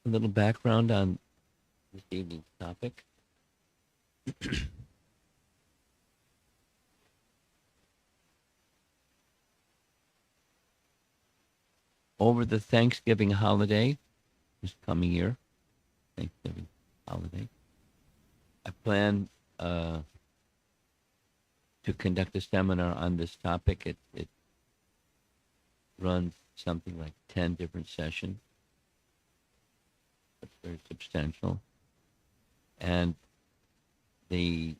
A little background on this evening's topic. Over the Thanksgiving holiday, this coming year, Thanksgiving holiday, I plan to conduct a seminar on this topic. It runs something like 10 different sessions. It's very substantial. And the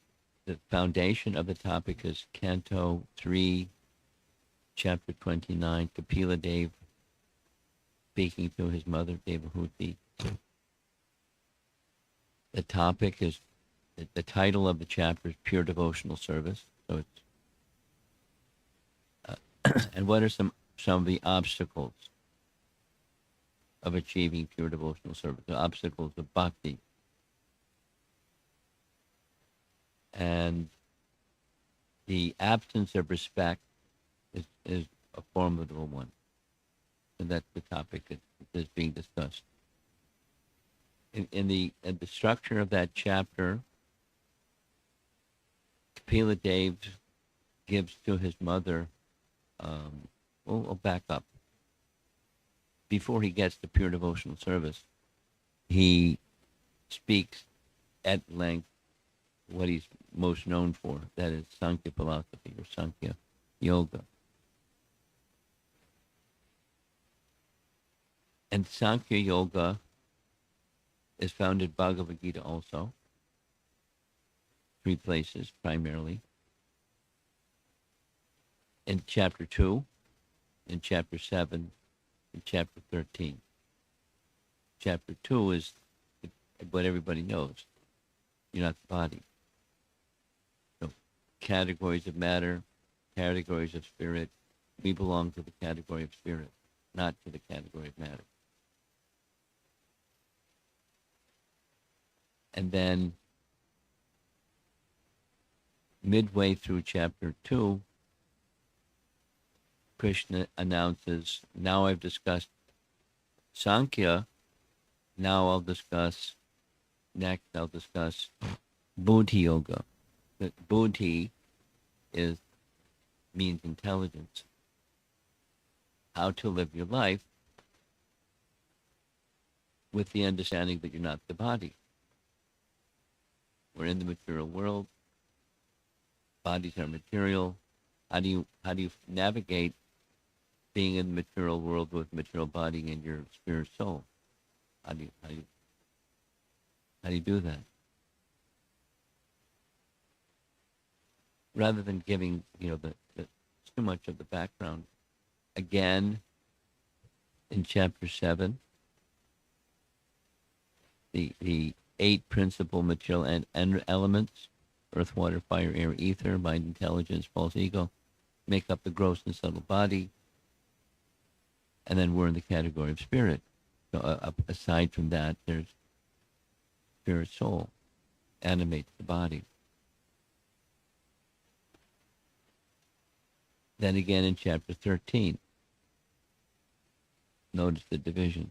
the foundation of the topic is Canto 3, Chapter 29, Kapila Dev speaking to his mother, Devahuti. The topic is, the title of the chapter is Pure Devotional Service. So it's, and what are some of the obstacles of achieving pure devotional service? The obstacles of bhakti. And the absence of respect is a formidable one. And that's the topic that is being discussed. In the structure of that chapter, Kapila Dev gives to his mother, we'll back up. Before he gets to pure devotional service, he speaks at length what he's most known for, that is Sankhya philosophy or Sankhya yoga. And Sankhya yoga is found in Bhagavad Gita also, 3 places primarily. In chapter 2, in chapter 7, in chapter 13. Chapter 2 is what everybody knows. You're not the body. So categories of matter, categories of spirit. We belong to the category of spirit, not to the category of matter. And then midway through chapter 2, Krishna announces, now I've discussed Sankhya, now I'll discuss Buddhi Yoga. That Buddhi means intelligence. How to live your life with the understanding that you're not the body. We're in the material world. Bodies are material. How do you navigate being in the material world with material body and your spirit soul? How do you do that? Rather than giving the too much of the background, again in chapter 7, the 8 principal material and elements: earth, water, fire, air, ether, mind, intelligence, false ego, make up the gross and subtle body. And then we're in the category of spirit. So aside from that, there's spirit soul, animates the body. Then again in chapter 13, notice the division.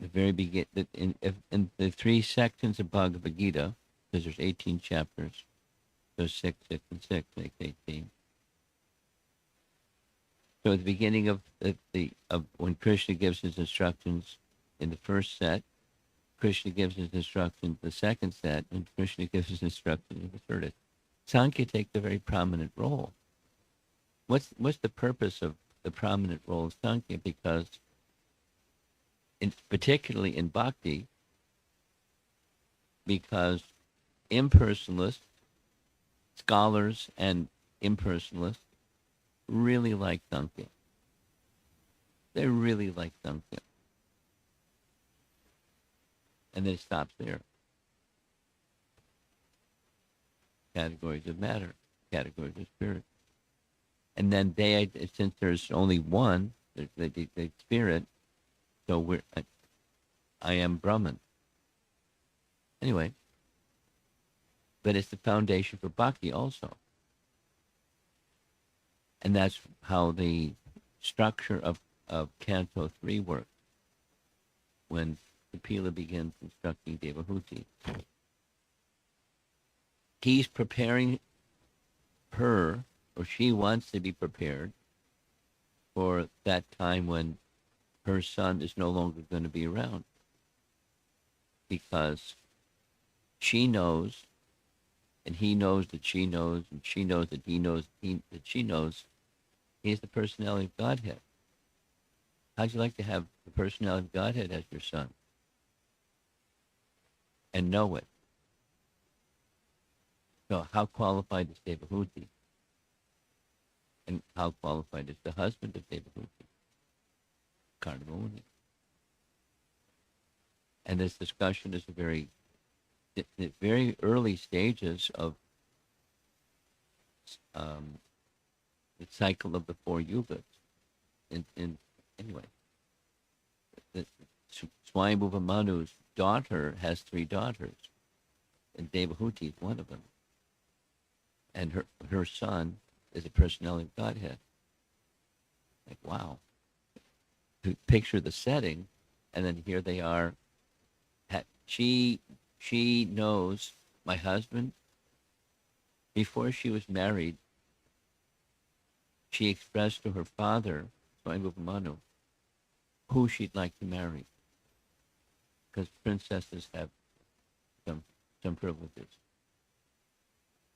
The very in the 3 sections of Bhagavad Gita, because there's 18 chapters, so 6, 6, and 6 makes 18. So at the beginning of when Krishna gives his instructions in the first set, Krishna gives his instructions in the second set, and Krishna gives his instructions in the third. Sankhya takes a very prominent role. What's the purpose of the prominent role of Sankhya? Because particularly in bhakti, because impersonalists, scholars and impersonalists really like Sankhya. They really like Sankhya. And then it stops there. Categories of matter, categories of spirit. And then since there's only one, the spirit, so I am Brahman. Anyway, but it's the foundation for bhakti also. And that's how the structure of Canto 3 works. When Kapila begins instructing Devahuti. He's preparing her, or she wants to be prepared for that time when her son is no longer going to be around, because she knows, and he knows that she knows, and she knows that he knows that she knows he is the personality of Godhead. How'd you like to have the personality of Godhead as your son and know it? So how qualified is Devahuti? And how qualified is the husband of Devahuti? Karnamuni. And this discussion is the very early stages of the cycle of the four yugas. Anyway, Swayambhuva Manu's daughter has 3 daughters, and Devahuti is one of them. And her son is a personality of Godhead. Like, wow. To picture the setting, and then here they are. She knows my husband. Before she was married, she expressed to her father, Swayambhuva Manu, who she'd like to marry. Because princesses have some privileges.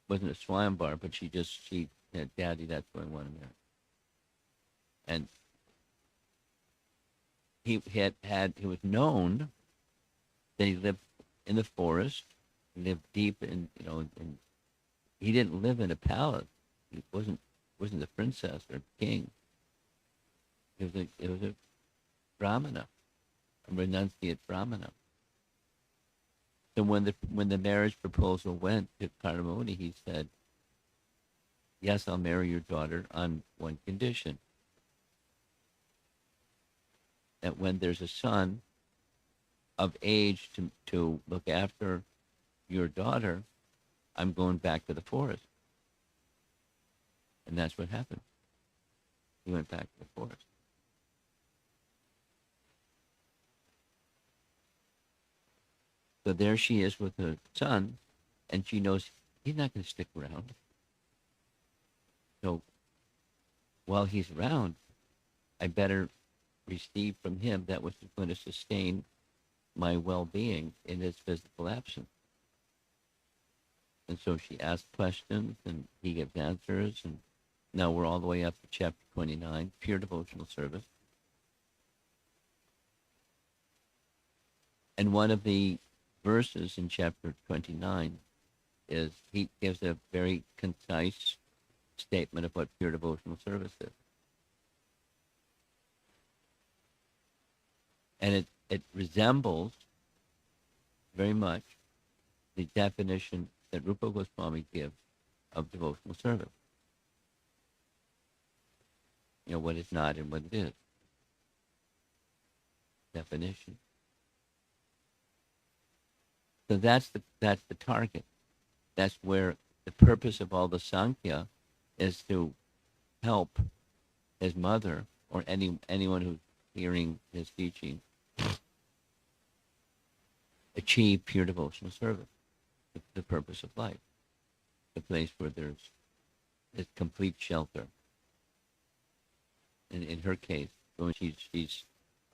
Wasn't a Swayambar, but she said, Daddy, that's who I want to marry. And it was known that he lived in the forest, lived deep in, and he didn't live in a palace. He wasn't a princess or a king. It was a Brahmana, a renunciate Brahmana. So when the marriage proposal went to Karnamuni, he said, yes, I'll marry your daughter on one condition. That when there's a son of age to look after your daughter, I'm going back to the forest. And that's what happened. He went back to the forest. So there she is with her son, and she knows he's not going to stick around. So while he's around, I better receive from him that which is going to sustain my well-being in his physical absence. And so she asked questions, and he gives answers, and now we're all the way up to chapter 29, pure devotional service. And one of the verses in chapter 29 is, he gives a very concise statement of what pure devotional service is. And it resembles very much the definition that Rupa Goswami gives of devotional service. What is not and what it is. Definition. So that's the target. That's where the purpose of all the Sankhya is, to help his mother or anyone who's hearing his teaching achieve pure devotional service, the purpose of life, the place where there's complete shelter. In her case, when she's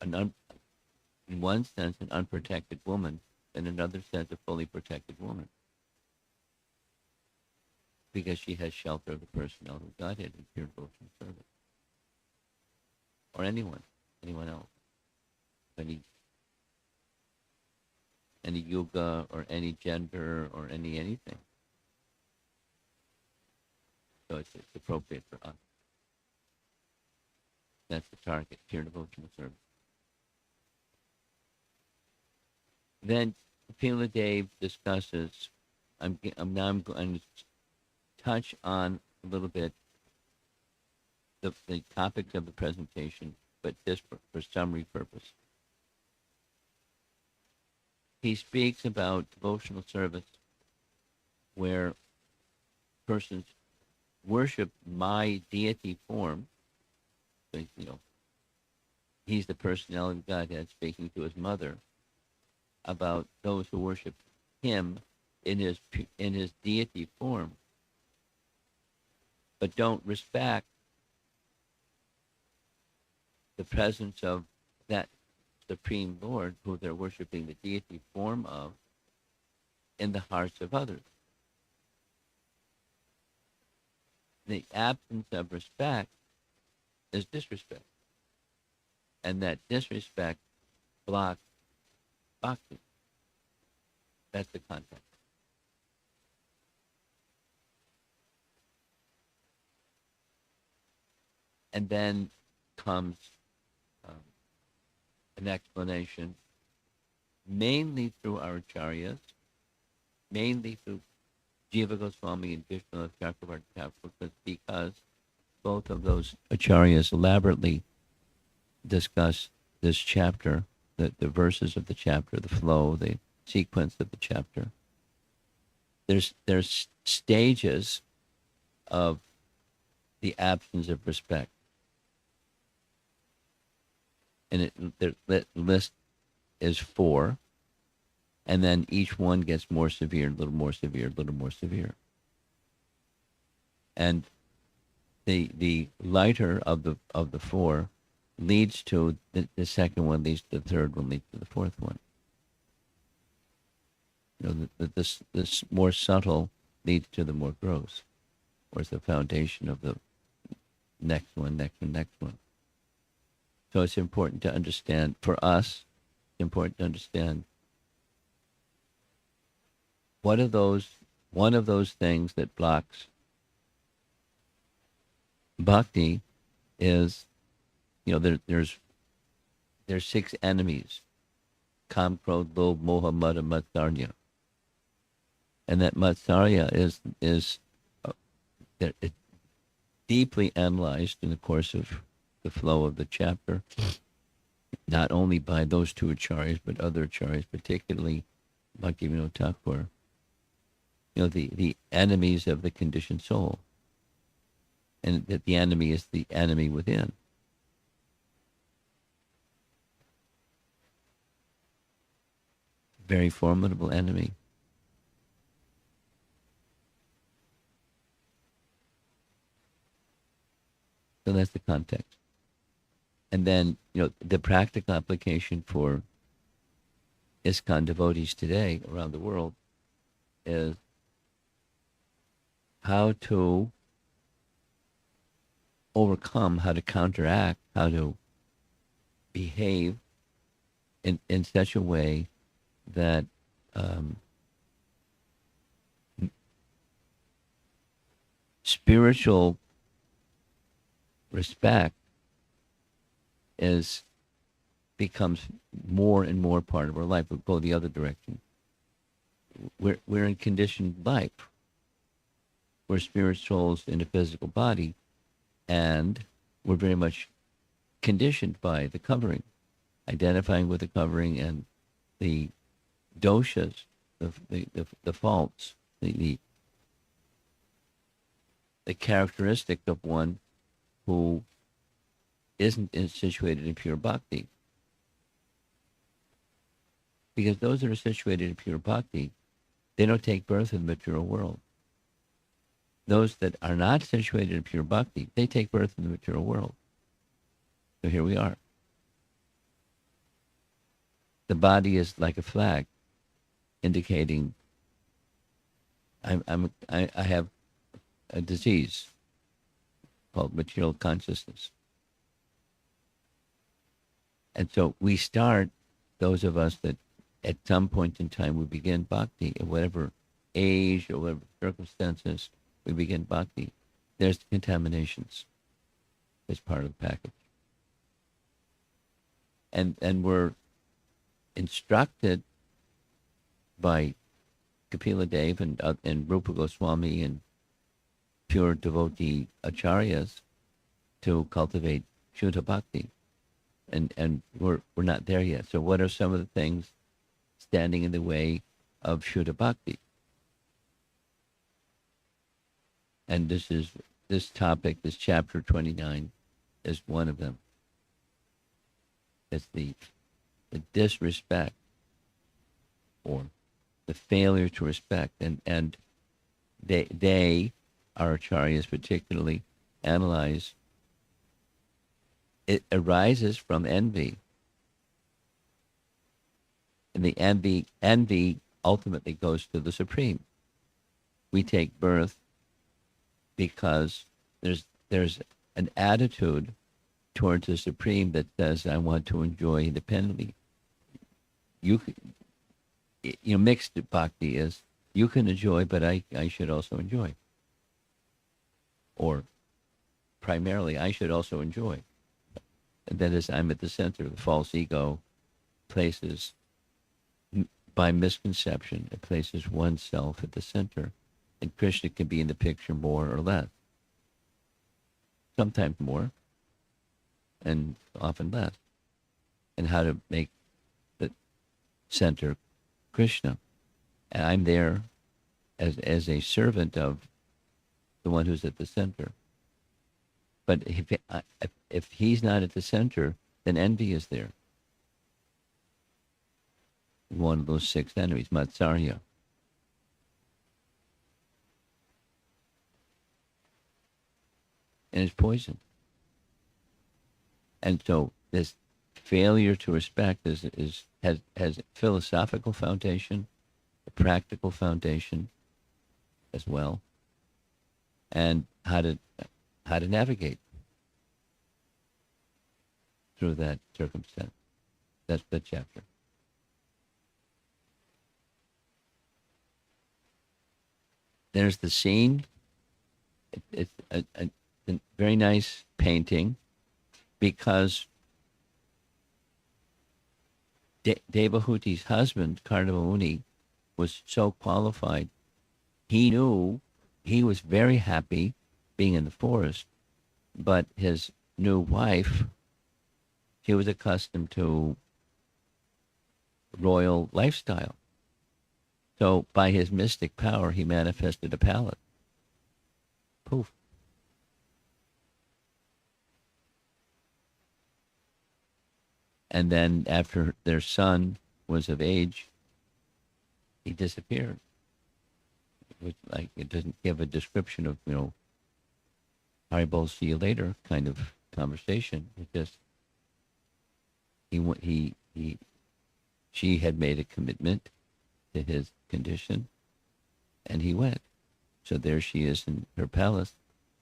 in one sense an unprotected woman, in another sense a fully protected woman, because she has shelter of the personality of Godhead in pure devotional service. Or anyone else, any yuga or any gender or anything. So it's appropriate for us. That's the target, pure devotional service. Then Kapila Dev discusses. I'm going to touch on a little bit the topics of the presentation, but just for summary purpose. He speaks about devotional service where persons worship my deity form. So, he's the personality of Godhead speaking to his mother, about those who worship him in his deity form, but don't respect the presence of that supreme Lord who they're worshiping the deity form of in the hearts of others. The absence of respect is disrespect, and that disrespect blocks bhakti. That's the context. And then comes um, an explanation, mainly through our acharyas, mainly through Jiva Goswami and Vishnu Chakravarti Thakur, because both of those acharyas elaborately discuss this chapter, the verses of the chapter, the flow, the sequence of the chapter. There's stages of the absence of respect. And the list is 4, and then each one gets more severe, a little more severe, a little more severe. And the lighter of the 4 leads to the second one, leads to the third one, leads to the fourth one. You know, this more subtle leads to the more gross, or it's the foundation of the next one, next one, next one. So it's important to understand, for us, it's important to understand one of those things that blocks bhakti is, there's 6 enemies: Kam, Krodh, Lobh, Moha, Mada, Matsarya. And that Matsarya is deeply analyzed in the course of the flow of the chapter, not only by those 2 acharyas, but other acharyas, particularly Bhaktivinoda Thakur. The enemies of the conditioned soul, and that the enemy is the enemy within. Very formidable enemy. So that's the context. And then, the practical application for ISKCON devotees today around the world is how to overcome, how to counteract, how to behave in such a way that spiritual respect becomes more and more part of our life. We'll go the other direction. We're in conditioned life. We're spirit souls in a physical body, and we're very much conditioned by the covering, identifying with the covering and the doshas, the faults, the characteristic of one who isn't situated in pure bhakti. Because those that are situated in pure bhakti, they don't take birth in the material world. Those that are not situated in pure bhakti, they take birth in the material world. So here we are. The body is like a flag, indicating I have a disease called material consciousness. And so we start, those of us that at some point in time we begin bhakti, at whatever age or whatever circumstances we begin bhakti, there's contaminations as part of the package. And we're instructed by Kapila Dev and Rupa Goswami and pure devotee acharyas to cultivate Shuddha Bhakti. And we're not there yet. So what are some of the things standing in the way of Shuddha Bhakti? And this topic, this chapter 29, is one of them. It's the disrespect or the failure to respect. And they, our acharyas particularly, analyze it arises from envy. And the envy ultimately goes to the Supreme. We take birth because there's an attitude towards the Supreme that says, I want to enjoy independently. You mixed bhakti is, you can enjoy, but I should also enjoy. Or primarily, I should also enjoy. And that is, I'm at the center. The false ego places, by misconception, it places oneself at the center. And Krishna can be in the picture more or less. Sometimes more, and often less. And how to make the center Krishna. And I'm there as a servant of the one who's at the center. But if he's not at the center, then envy is there. One of those 6 enemies, Matsarya. And it's poison. And so this failure to respect has philosophical foundation, a practical foundation as well, and how to navigate through that circumstance. That's the chapter. There's the scene. It's a very nice painting because Devahuti's husband, Kardama Muni, was so qualified. He knew he was very happy being in the forest, but his new wife, she was accustomed to royal lifestyle. So by his mystic power, he manifested a palace. Poof. And then after their son was of age, he disappeared. It doesn't give a description of, Haribol, see you later kind of conversation. It just, she had made a commitment to his condition, and he went. So there she is in her palace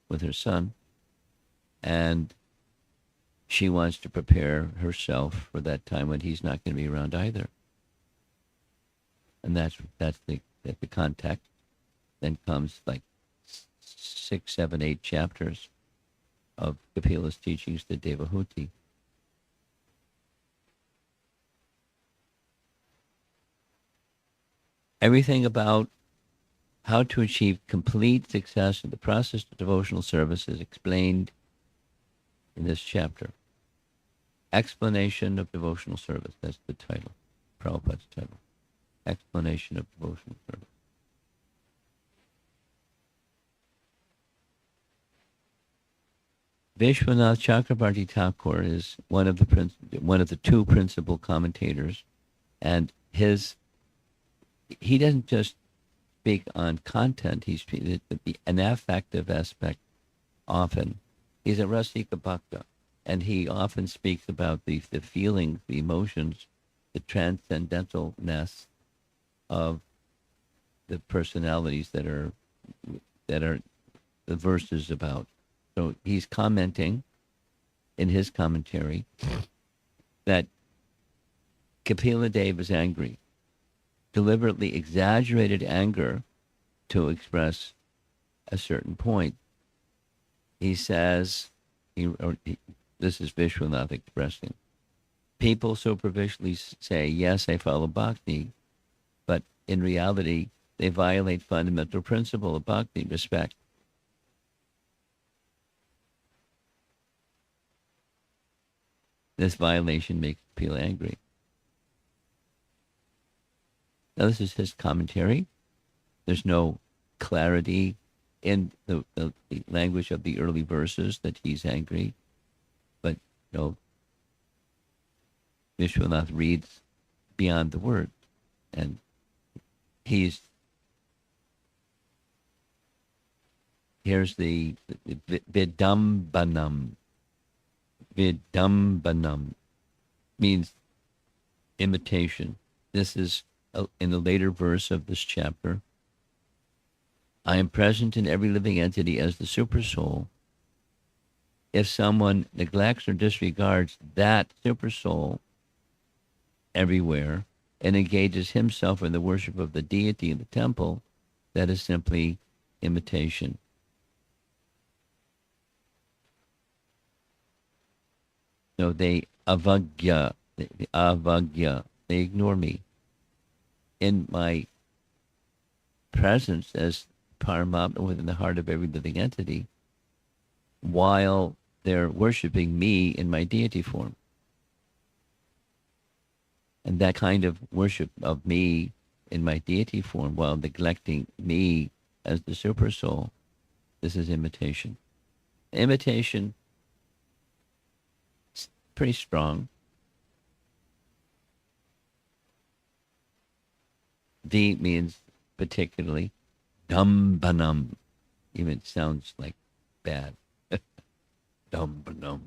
with her son, and she wants to prepare herself for that time when he's not going to be around either. And that's the context. Then comes like 6, 7, 8 chapters of Kapila's teachings to Devahuti. Everything about how to achieve complete success in the process of devotional service is explained in this chapter. Explanation of devotional service. That's the title, Prabhupada's title. Explanation of devotional service. Vishwanath Chakrabarti Thakur is one of the 2 principal commentators, and he doesn't just speak on content. He speaks an affective aspect. Often, he's a Rasika Bhakta, and he often speaks about the feelings, the emotions, the transcendentalness of the personalities that are the verses about. So he's commenting in his commentary that Kapila Dev is angry, deliberately exaggerated anger to express a certain point. He says, this is Vishwanath expressing, people superficially say, yes, I follow bhakti, but in reality, they violate fundamental principle of bhakti, respect. This violation makes people angry. Now, this is his commentary. There's no clarity in the language of the early verses that he's angry. But, Vishwanath reads beyond the word. And He's here's the vidambanam. Vidambanam means imitation. This is in the later verse of this chapter. I am present in every living entity as the supersoul. If someone neglects or disregards that supersoul everywhere and engages himself in the worship of the deity in the temple, that is simply imitation. So they avagya, they ignore me. In my presence as Paramatma within the heart of every living entity, while they're worshiping me in my deity form. And that kind of worship of me in my deity form while neglecting me as the super soul, this is imitation. Imitation is pretty strong. D means particularly. Dambanam even sounds like bad. Dambanam.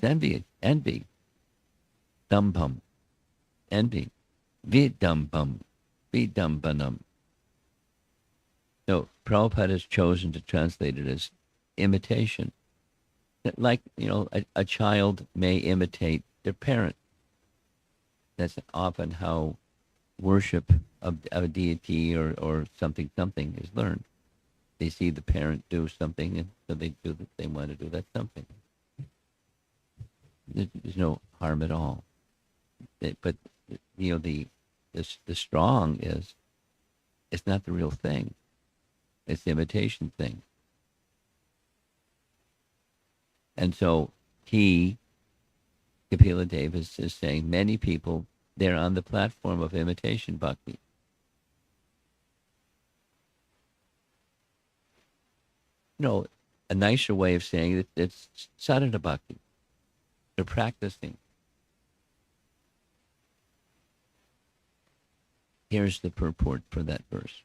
Envy. Dambam. Envy. Vidambam. Vidambanam. So Prabhupada has chosen to translate it as imitation. Like, a child may imitate their parent. That's often how worship of a deity or something is learned. They see the parent do something, and so they do that. They want to do that something. There's no harm at all. But the strong is, it's not the real thing. It's the imitation thing. And so Kapila Dev is saying, many people, they're on the platform of imitation bhakti. A nicer way of saying it, it's sadhana bhakti. They're practicing. Here's the purport for that verse.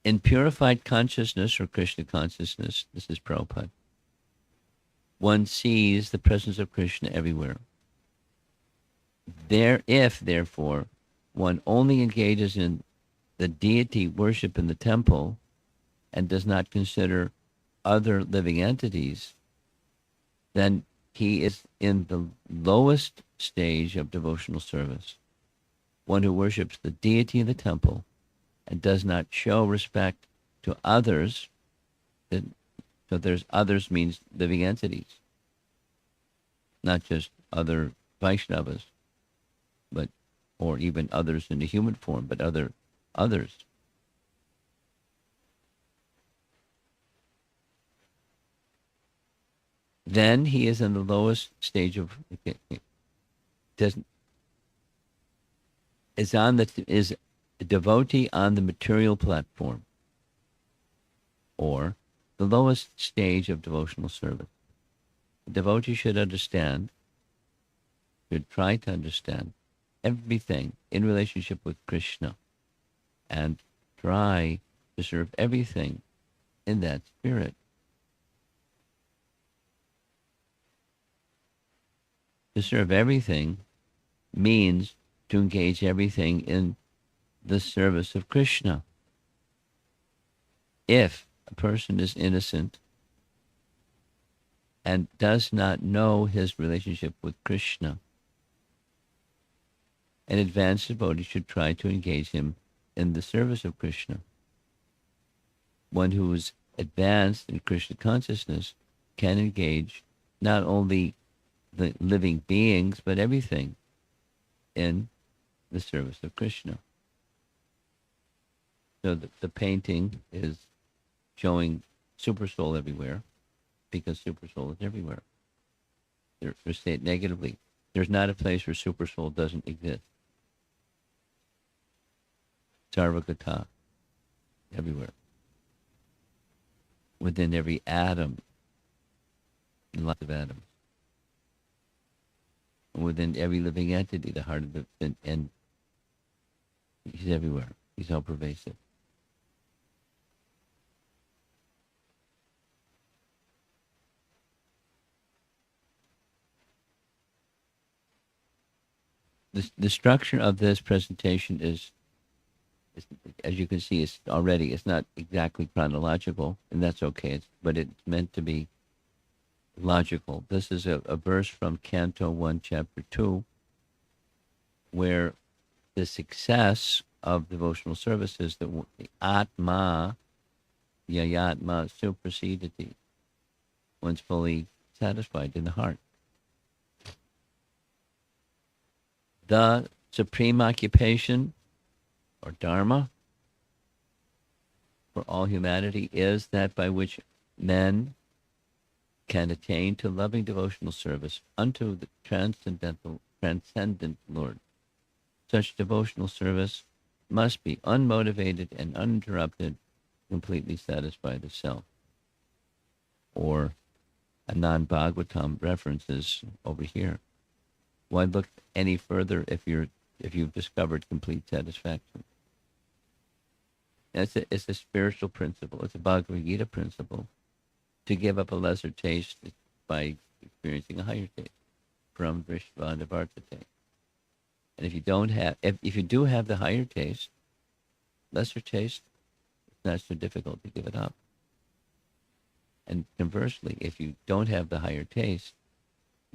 In purified consciousness or Krishna consciousness, this is Prabhupada, one sees the presence of Krishna everywhere. If, therefore, one only engages in the deity worship in the temple and does not consider other living entities, then he is in the lowest stage of devotional service. One who worships the deity in the temple and does not show respect to others. So there's others means living entities, not just other Vaishnavas, or even others in the human form, but others. Then he is in the lowest stage of is a devotee on the material platform, or the lowest stage of devotional service. The devotee should try to understand everything in relationship with Krishna and try to serve everything in that spirit. To serve everything means to engage everything in the service of Krishna. If a person is innocent and does not know his relationship with Krishna, an advanced devotee should try to engage him in the service of Krishna. One who is advanced in Krishna consciousness can engage not only the living beings, but everything in the service of Krishna. So the painting is showing super soul everywhere, because super soul is everywhere. Or say it negatively, there's not a place where super soul doesn't exist. Sarvagata, everywhere. Within every atom, in lots of atoms. Within every living entity, the heart of the and He's everywhere. He's all pervasive. The structure of this presentation is, as you can see, it's not exactly chronological, and that's okay. But it's meant to be logical. This is a verse from Canto 1, Chapter 2, where the success of devotional service is the Atma, Yayatma Suprasidati, one's fully satisfied in the heart. The supreme occupation, or dharma, for all humanity is that by which men can attain to loving devotional service unto the transcendent Lord. Such devotional service must be unmotivated and uninterrupted, completely satisfy the self. Or a non-Bhagavatam references over here. Why look any further if you've discovered complete satisfaction? It's a spiritual principle. It's a Bhagavad Gita principle. To give up a lesser taste by experiencing a higher taste. From Vishvanavartate. And if you do have the higher taste, lesser taste, it's not so difficult to give it up. And conversely, if you don't have the higher taste,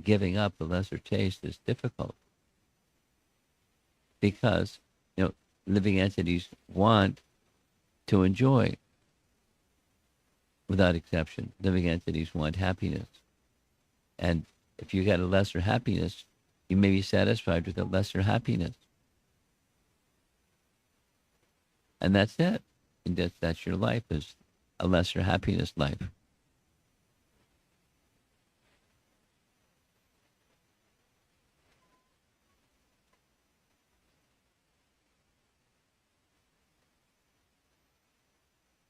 giving up the lesser taste is difficult. Because, living entities want to enjoy. Without exception, living entities want happiness. And if you get a lesser happiness, you may be satisfied with a lesser happiness. And that's it. And that's your life, is a lesser happiness life.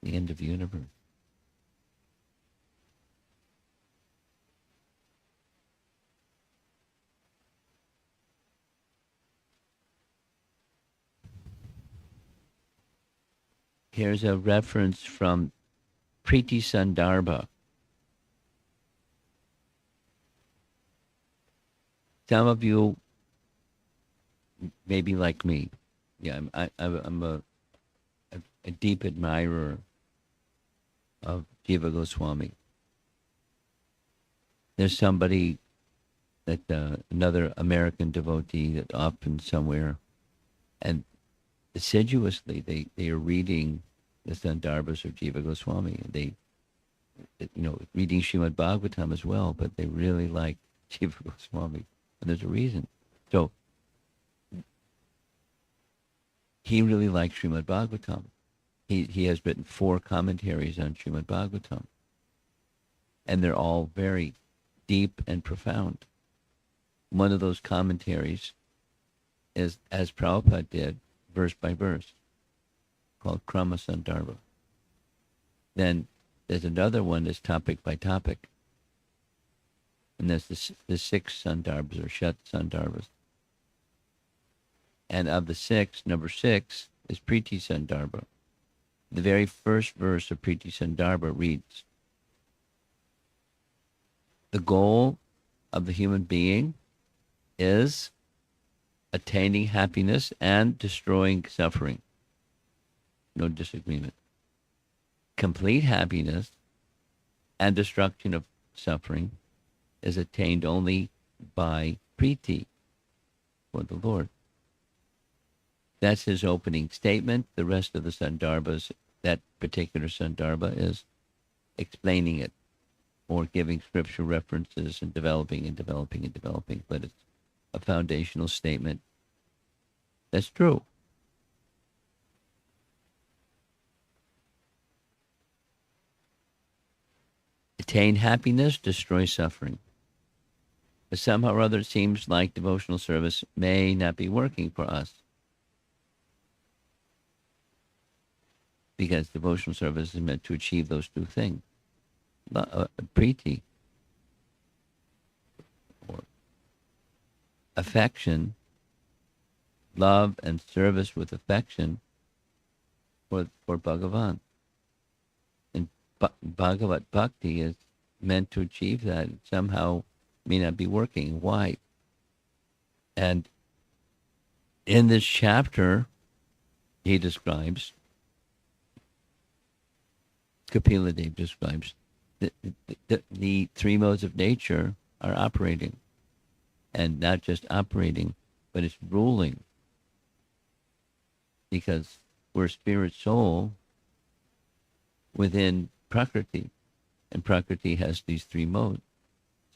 The end of the universe. Here's a reference from Priti Sandarbha. Some of you may be like me. Yeah, I'm a deep admirer of Jiva Goswami. There's somebody that another American devotee that often somewhere, and assiduously they are reading the Sandarbhas of Jiva Goswami. They, reading Srimad Bhagavatam as well, but they really like Jiva Goswami, and there's a reason. So he really likes Srimad Bhagavatam. He has written 4 commentaries on Srimad Bhagavatam, and they're all very deep and profound. One of those commentaries is, as Prabhupada did, verse by verse, called Krama Sandarbha. Then there's another one that's topic by topic. And there's the 6 Sandarbhas, or Shat Sandarbhas. And of the 6, number 6 is Priti Sandarbha. The very first verse of Priti Sandarbha reads, the goal of the human being is attaining happiness and destroying suffering. No disagreement. Complete happiness and destruction of suffering is attained only by Priti, for the Lord. That's his opening statement. The rest of the Sandarbhas, that particular Sandarbha, is explaining it or giving scripture references and developing and developing and developing. But it's a foundational statement. That's true. Attain happiness, destroy suffering. But somehow or other it seems like devotional service may not be working for us. Because devotional service is meant to achieve those 2 things. Priti, or affection, love and service with affection for Bhagavan. And Bhagavat Bhakti is meant to achieve that. It somehow may not be working. Why? And in this chapter, he describes, Kapila Dev describes, the three modes of nature are operating. And not just operating, but it's ruling. Because we're spirit soul within Prakriti. And Prakriti has these three modes.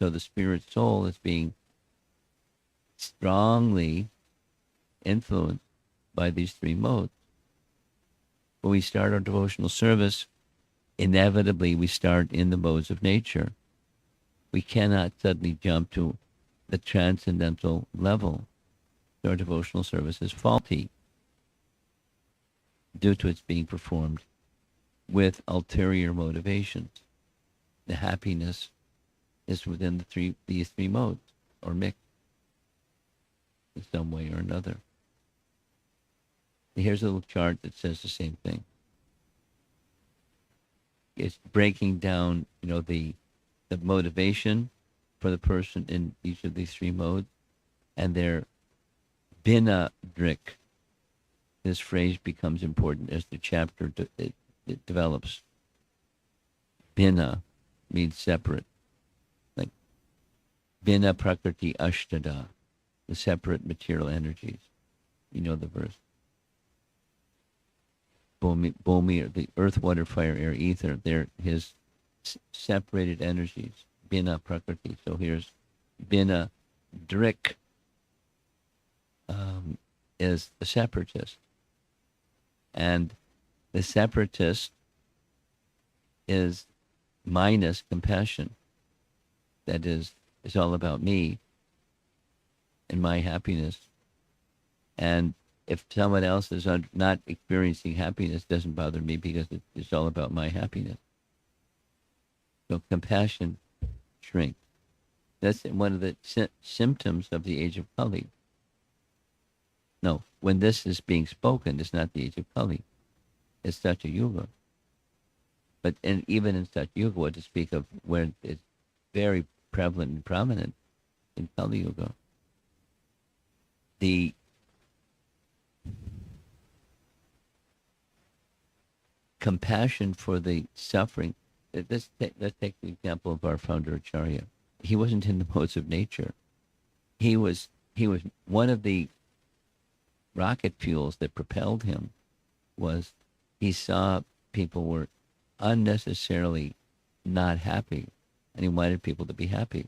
So the spirit soul is being strongly influenced by these three modes. When we start our devotional service, inevitably we start in the modes of nature. We cannot suddenly jump to the transcendental level. So our devotional service is faulty due to its being performed with ulterior motivations. The happiness is within these three modes, or mixed in some way or another. Here's a little chart that says the same thing. It's breaking down, the motivation for the person in each of these three modes, and their bina drik. This phrase becomes important as the chapter it develops. Bina means separate, like bina prakriti ashtada, the separate material energies. You know the verse. Bhumi, the earth, water, fire, air, ether, they're his separated energies. Bina prakriti. So here's bina drik, is the separatist. And the separatist is minus compassion. That is, it's all about me and my happiness. And if someone else is not experiencing happiness, it doesn't bother me because it's all about my happiness. So compassion shrinks. That's one of the symptoms of the age of Kali. No, when this is being spoken, it's not the age of Kali. It's Satya Yuga. But even in Satya Yuga, what to speak of where it's very prevalent and prominent in Kali Yuga, the compassion for the suffering. Let's take the example of our founder Acharya. He wasn't in the modes of nature. He was one of the rocket fuels that propelled him was he saw people were unnecessarily not happy, and he wanted people to be happy.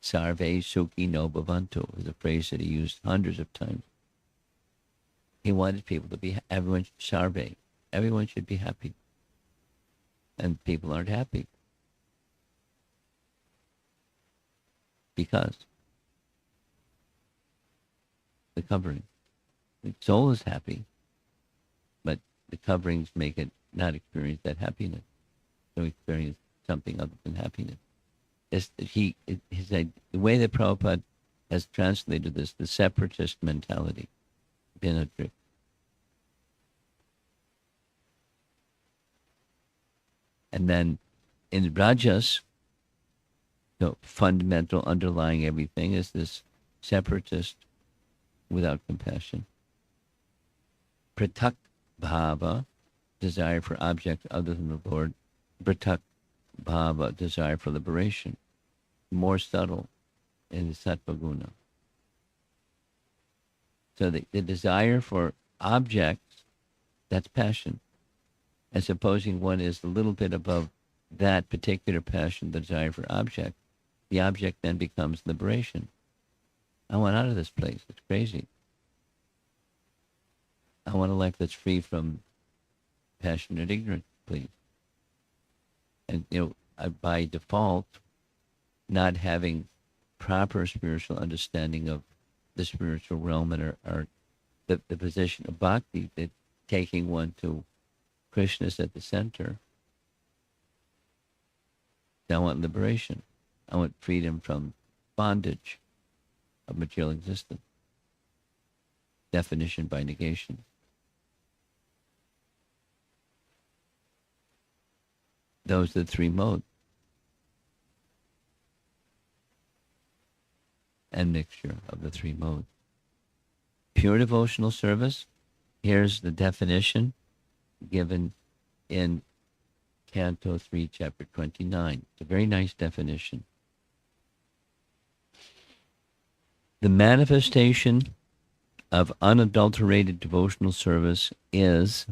Sarve sukhi no bhavantu is a phrase that he used hundreds of times. He wanted people to be, everyone should be happy. And people aren't happy. Because the covering. The soul is happy, but the coverings make it not experience that happiness. So experience something other than happiness. The way that Prabhupada has translated this, the separatist mentality, Benadryl. And then in Rajas, the fundamental underlying everything is this separatist without compassion. Pratak bhava, desire for objects other than the Lord. Pratak bhava, desire for liberation. More subtle in the sattva guna. So the desire for objects, that's passion. And supposing one is a little bit above that particular passion, the desire for object, the object then becomes liberation. I want out of this place. It's crazy. I want a life that's free from passion and ignorance, please. And, by default, not having proper spiritual understanding of the spiritual realm and or the position of bhakti, that taking one to Krishna's at the center. I want liberation. I want freedom from bondage. of material existence. Definition by negation. Those are the three modes. And mixture of the three modes. Pure devotional service, here's the definition given in Canto 3, Chapter 29. It's a very nice definition. The manifestation of unadulterated devotional service is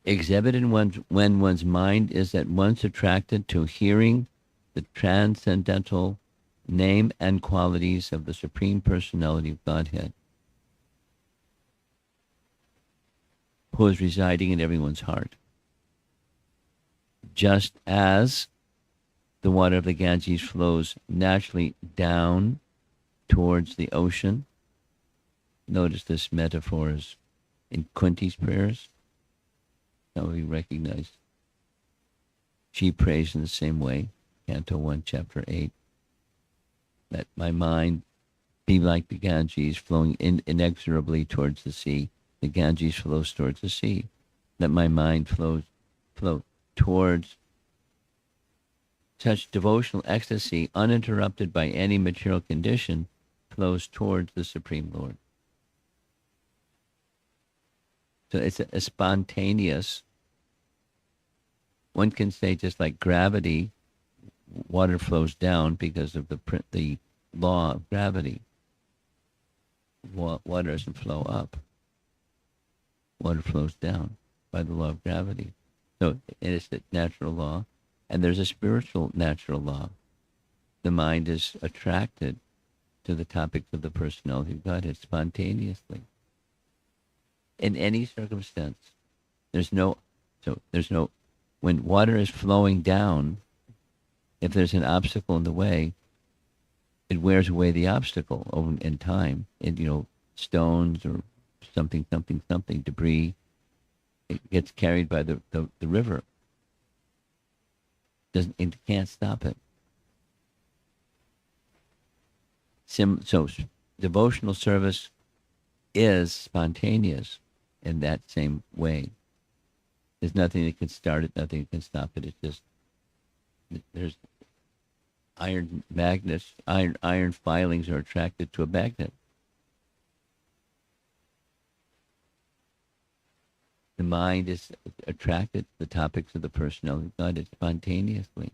exhibited when one's mind is at once attracted to hearing the transcendental name and qualities of the Supreme Personality of Godhead, who is residing in everyone's heart. Just as the water of the Ganges flows naturally down towards the ocean. Notice this metaphor is in Kunti's prayers. Now we recognize she prays in the same way, Canto 1, Chapter 8. Let my mind be like the Ganges flowing inexorably towards the sea. The Ganges flows towards the sea. Let my mind flow towards such devotional ecstasy, uninterrupted by any material condition, flows towards the Supreme Lord. So it's a spontaneous, one can say just like gravity, water flows down because of the law of gravity. Water doesn't flow up. Water flows down by the law of gravity. So it is the natural law, and there's a spiritual natural law. The mind is attracted to the topics of the personality of Godhead spontaneously. In any circumstance, when water is flowing down, if there's an obstacle in the way, it wears away the obstacle over in time. Stones or something, debris, it gets carried by the river. It can't stop it. So devotional service is spontaneous in that same way. There's nothing that can start it, nothing that can stop it. It's just, there's iron magnets, iron filings are attracted to a magnet. The mind is attracted to the topics of the personality of God spontaneously.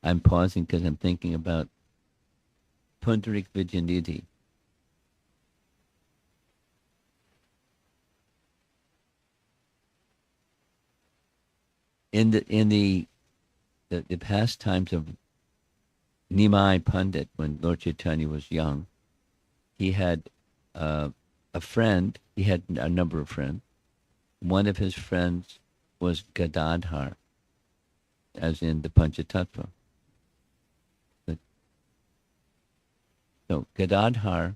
I'm pausing because I'm thinking about Pundarik Vijayanidhi. In the pastimes of Nimai Pandit, when Lord Chaitanya was young, he had a friend. He had a number of friends. One of his friends was Gadadhar, as in the Panchatattva. So Gadadhar,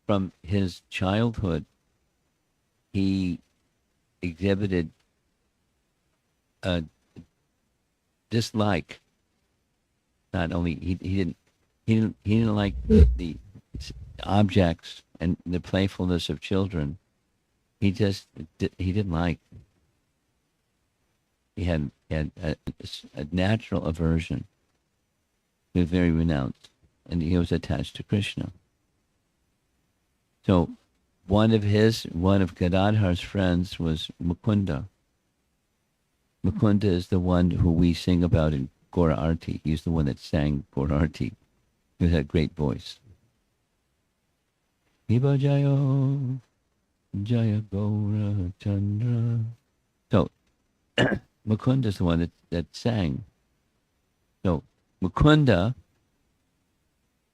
from his childhood, he exhibited a dislike. Not only he didn't like the objects and the playfulness of children. He didn't like. He had a natural aversion. He was very renounced, and he was attached to Krishna. So one of Gadadhar's friends was Mukunda. Mukunda is the one who we sing about in Gora Arti. He's the one that sang Gora Arti. He had a great voice. Viva Jayo, Jaya Gora Chandra. So Mukunda is the one that sang. So Mukunda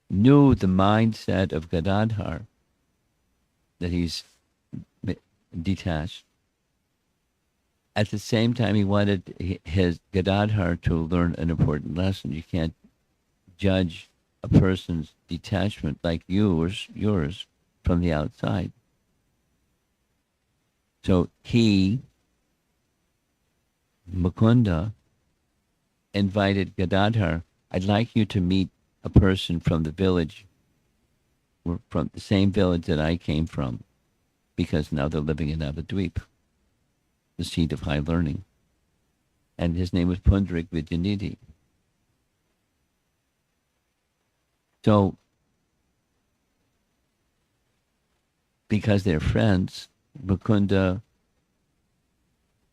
knew the mindset of Gadadhar, that he's detached. At the same time, he wanted his Gadadhar to learn an important lesson. You can't judge a person's detachment like yours from the outside. So he, Mukunda, invited Gadadhar, I'd like you to meet a person from the village, from the same village that I came from, because now they're living in Navadweep, the seat of high learning. And his name was Pundarik Vidyanidhi. So, because they're friends, Mukunda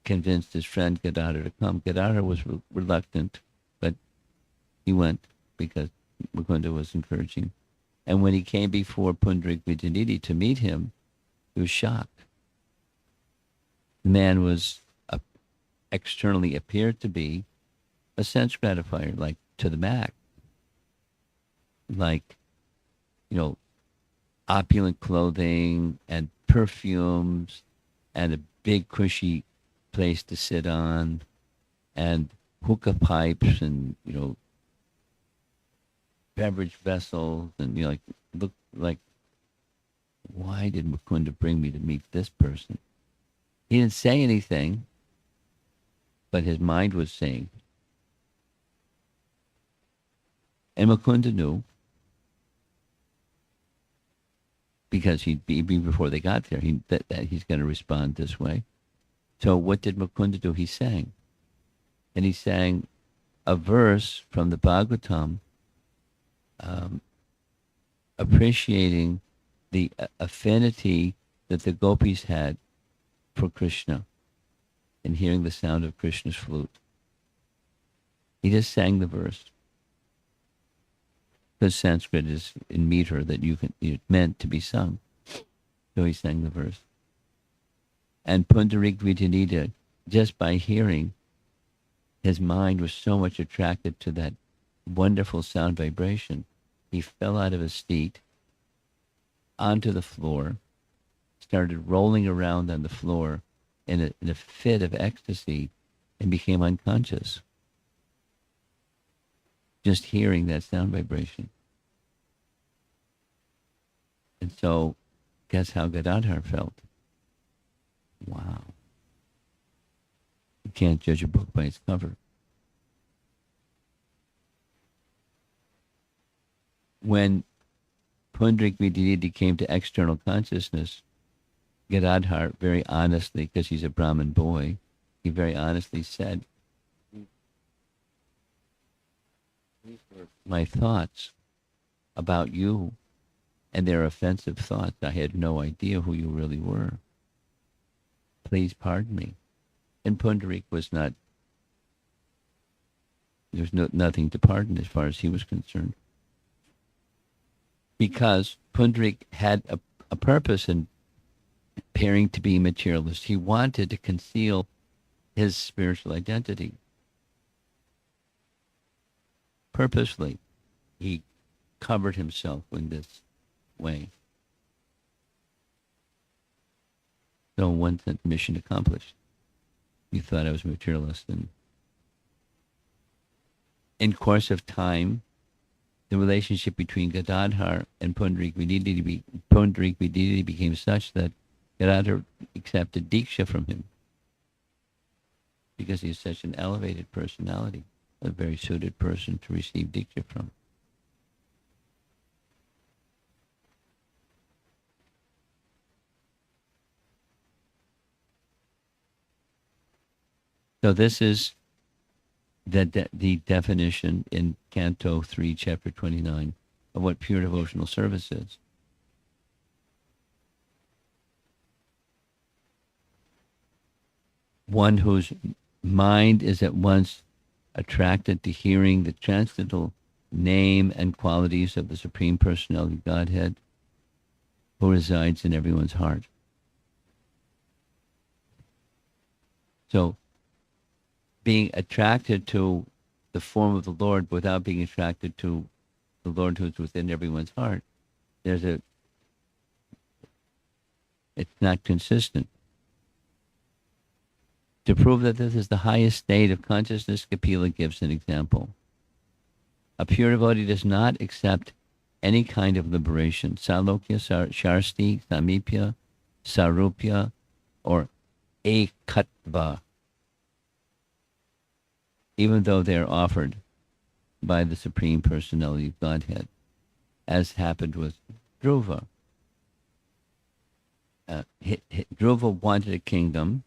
convinced his friend Gadadhar to come. Gadadhar was reluctant, but he went because Mukunda was encouraging. And when he came before Pundarik Vidyanidhi to meet him, he was shocked. The man was externally appeared to be a sense gratifier, like to the max, like, opulent clothing and perfumes and a big cushy place to sit on and hookah pipes and, beverage vessels and, like, look like, why did Mukunda bring me to meet this person? He didn't say anything, but his mind was saying. And Mukunda knew, because even before they got there, that he's going to respond this way. So what did Mukunda do? He sang. And he sang a verse from the Bhagavatam, appreciating the affinity that the gopis had for Krishna and hearing the sound of Krishna's flute. He just sang the verse. Because Sanskrit is in meter that it's meant to be sung. So he sang the verse. And Pundarik Vidyanidhi, just by hearing, his mind was so much attracted to that wonderful sound vibration. He fell out of his seat onto the floor, started rolling around on the floor in a fit of ecstasy, and became unconscious. Just hearing that sound vibration. And so, guess how Gadadhar felt? Wow. You can't judge a book by its cover. When Pundarik Vidyanidhi came to external consciousness, Gadadhar very honestly, because he's a Brahmin boy, he very honestly said, these were my thoughts about you, and they're offensive thoughts. I had no idea who you really were. Please pardon me. And Pundarik was not, there's nothing to pardon as far as he was concerned. Because Pundarik had a purpose in appearing to be materialist. He wanted to conceal his spiritual identity. Purposely, he covered himself in this way. So in one sense, mission accomplished. You thought I was a materialist. And in course of time, the relationship between Gadadhar and Pundarik Vidyanidhi became such that Gadadhar accepted Diksha from him because he is such an elevated personality, a very suited person to receive Diksha from. So this is the definition in Canto 3, Chapter 29 of what pure devotional service is. One whose mind is at once attracted to hearing the transcendental name and qualities of the Supreme Personality of Godhead, who resides in everyone's heart. So, being attracted to the form of the Lord without being attracted to the Lord who's within everyone's heart, it's not consistent. To prove that this is the highest state of consciousness, Kapila gives an example. A pure devotee does not accept any kind of liberation, salokya, sharsti, samipya, sarupya, or ekatva, even though they are offered by the Supreme Personality of Godhead, as happened with Dhruva. Dhruva wanted a kingdom.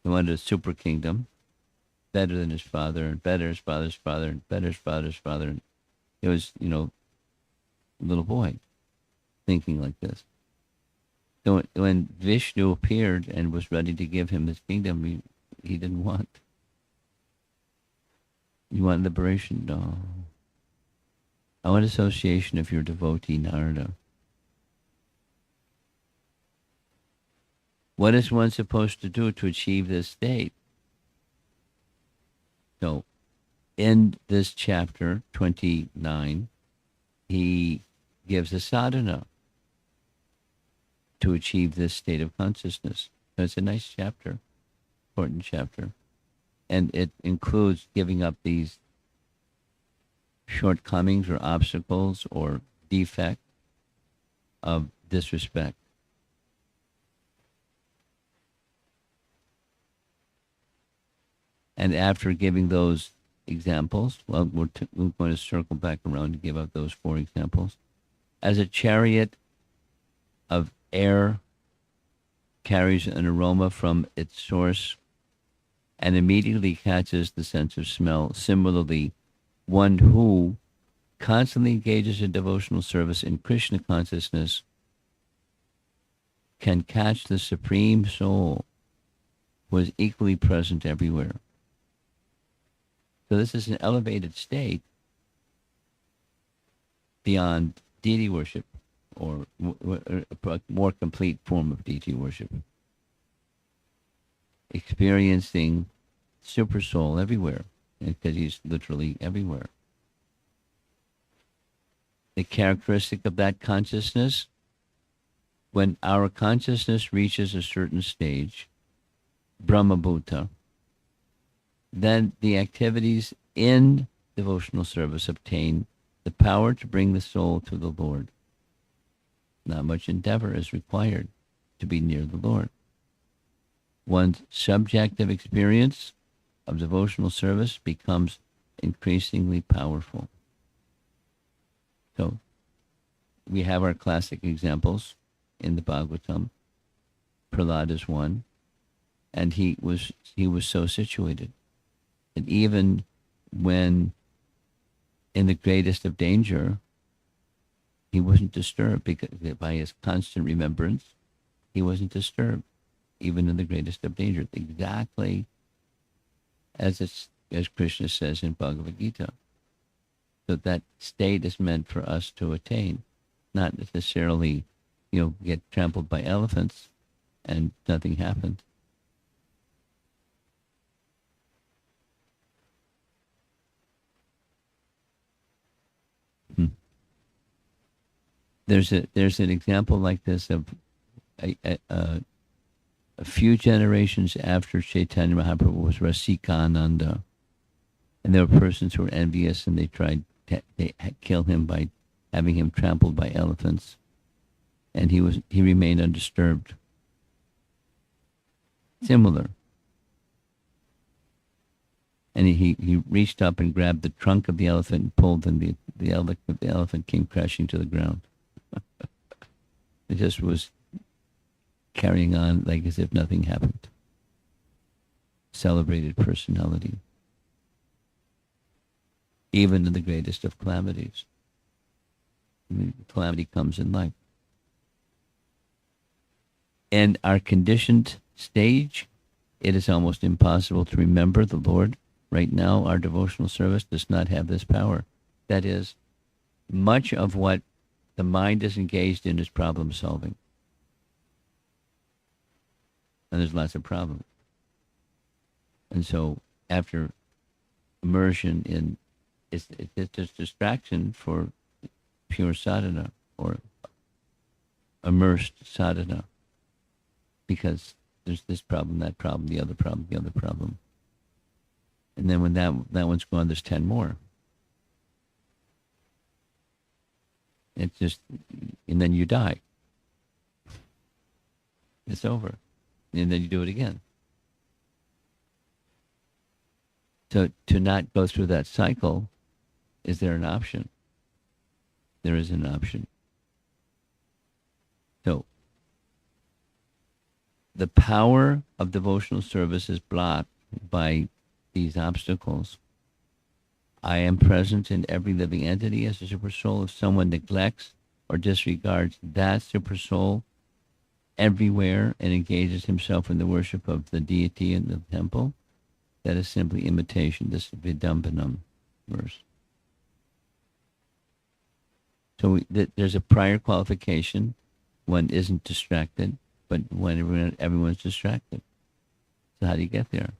He wanted a super kingdom, better than his father, and better his father's father, and better his father's father. And it was, a little boy thinking like this. So when Vishnu appeared and was ready to give him his kingdom, he didn't want. You want liberation? No. I want association of your devotee Narada. What is one supposed to do to achieve this state? So, in this chapter 29, he gives a sadhana to achieve this state of consciousness. So it's a nice chapter, important chapter. And it includes giving up these shortcomings or obstacles or defect of disrespect. And after giving those examples, well, we're going to circle back around to give out those 4 examples. As a chariot of air carries an aroma from its source and immediately catches the sense of smell, similarly, one who constantly engages in devotional service in Krishna consciousness can catch the Supreme Soul who is equally present everywhere. So this is an elevated state beyond deity worship, or a more complete form of deity worship. Experiencing super soul everywhere, because he's literally everywhere. The characteristic of that consciousness, when our consciousness reaches a certain stage, Brahmabhuta, then the activities in devotional service obtain the power to bring the soul to the Lord. Not much endeavor is required to be near the Lord. One's subjective experience of devotional service becomes increasingly powerful. So we have our classic examples in the Bhagavatam. Prahlad is one, and he was so situated. And even when in the greatest of danger, he wasn't disturbed, because by his constant remembrance, he wasn't disturbed, even in the greatest of danger. Exactly as Krishna says in Bhagavad Gita. So that state is meant for us to attain, not necessarily, get trampled by elephants and nothing happened. There's an example like this of a few generations after Chaitanya Mahaprabhu was Rasikananda, and there were persons who were envious, and they tried to kill him by having him trampled by elephants, and he remained undisturbed. Similar. And he reached up and grabbed the trunk of the elephant and pulled, and the elephant came crashing to the ground. It just was carrying on like as if nothing happened. Celebrated personality. Even in the greatest of calamities. Calamity comes in life. In our conditioned stage, it is almost impossible to remember the Lord. Right now, our devotional service does not have this power. That is, much of what the mind is engaged in is problem solving. And there's lots of problems. And so after immersion in, it's just distraction for pure sadhana or immersed sadhana. Because there's this problem, that problem, the other problem, the other problem. And then when that one's gone, there's 10 more. It's just, and then you die. It's over. and then you do it again. So to not go through that cycle, is there an option? There is an option. So the power of devotional service is blocked by these obstacles. I am present in every living entity as a super soul. If someone neglects or disregards that super soul everywhere and engages himself in the worship of the deity in the temple, that is simply imitation. This is Vidambanam verse. So there's a prior qualification. One isn't distracted, but when everyone's distracted. So how do you get there?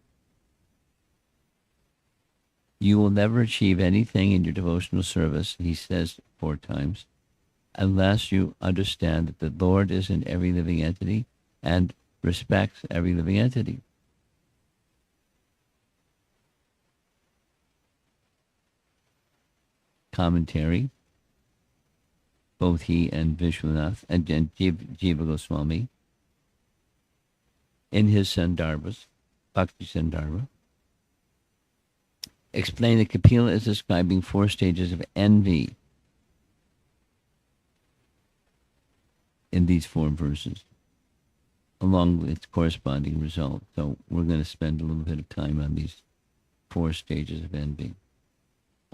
You will never achieve anything in your devotional service, he says 4 times, unless you understand that the Lord is in every living entity and respects every living entity. Commentary, both he and Vishwanath and Jiva Goswami, in his Sandarbhas, Bhakti Sandarbha, explain that Kapila is describing 4 stages of envy in these 4 verses, along with its corresponding result. So we're going to spend a little bit of time on these 4 stages of envy,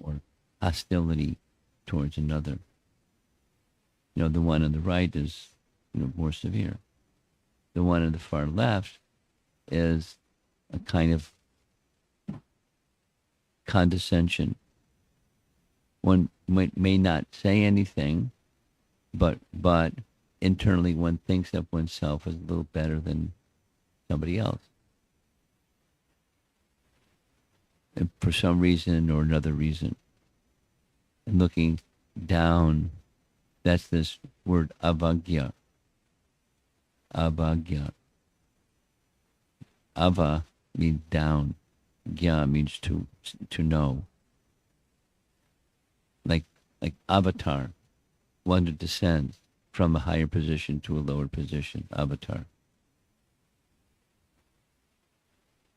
or hostility towards another. The one on the right is, more severe. The one on the far left is a kind of condescension. One may not say anything, but internally one thinks of oneself as a little better than somebody else. And for some reason or another reason. And looking down, that's this word avagya. Avagya. Ava means down. Gya means to know. Like avatar, one who descends from a higher position to a lower position. Avatar.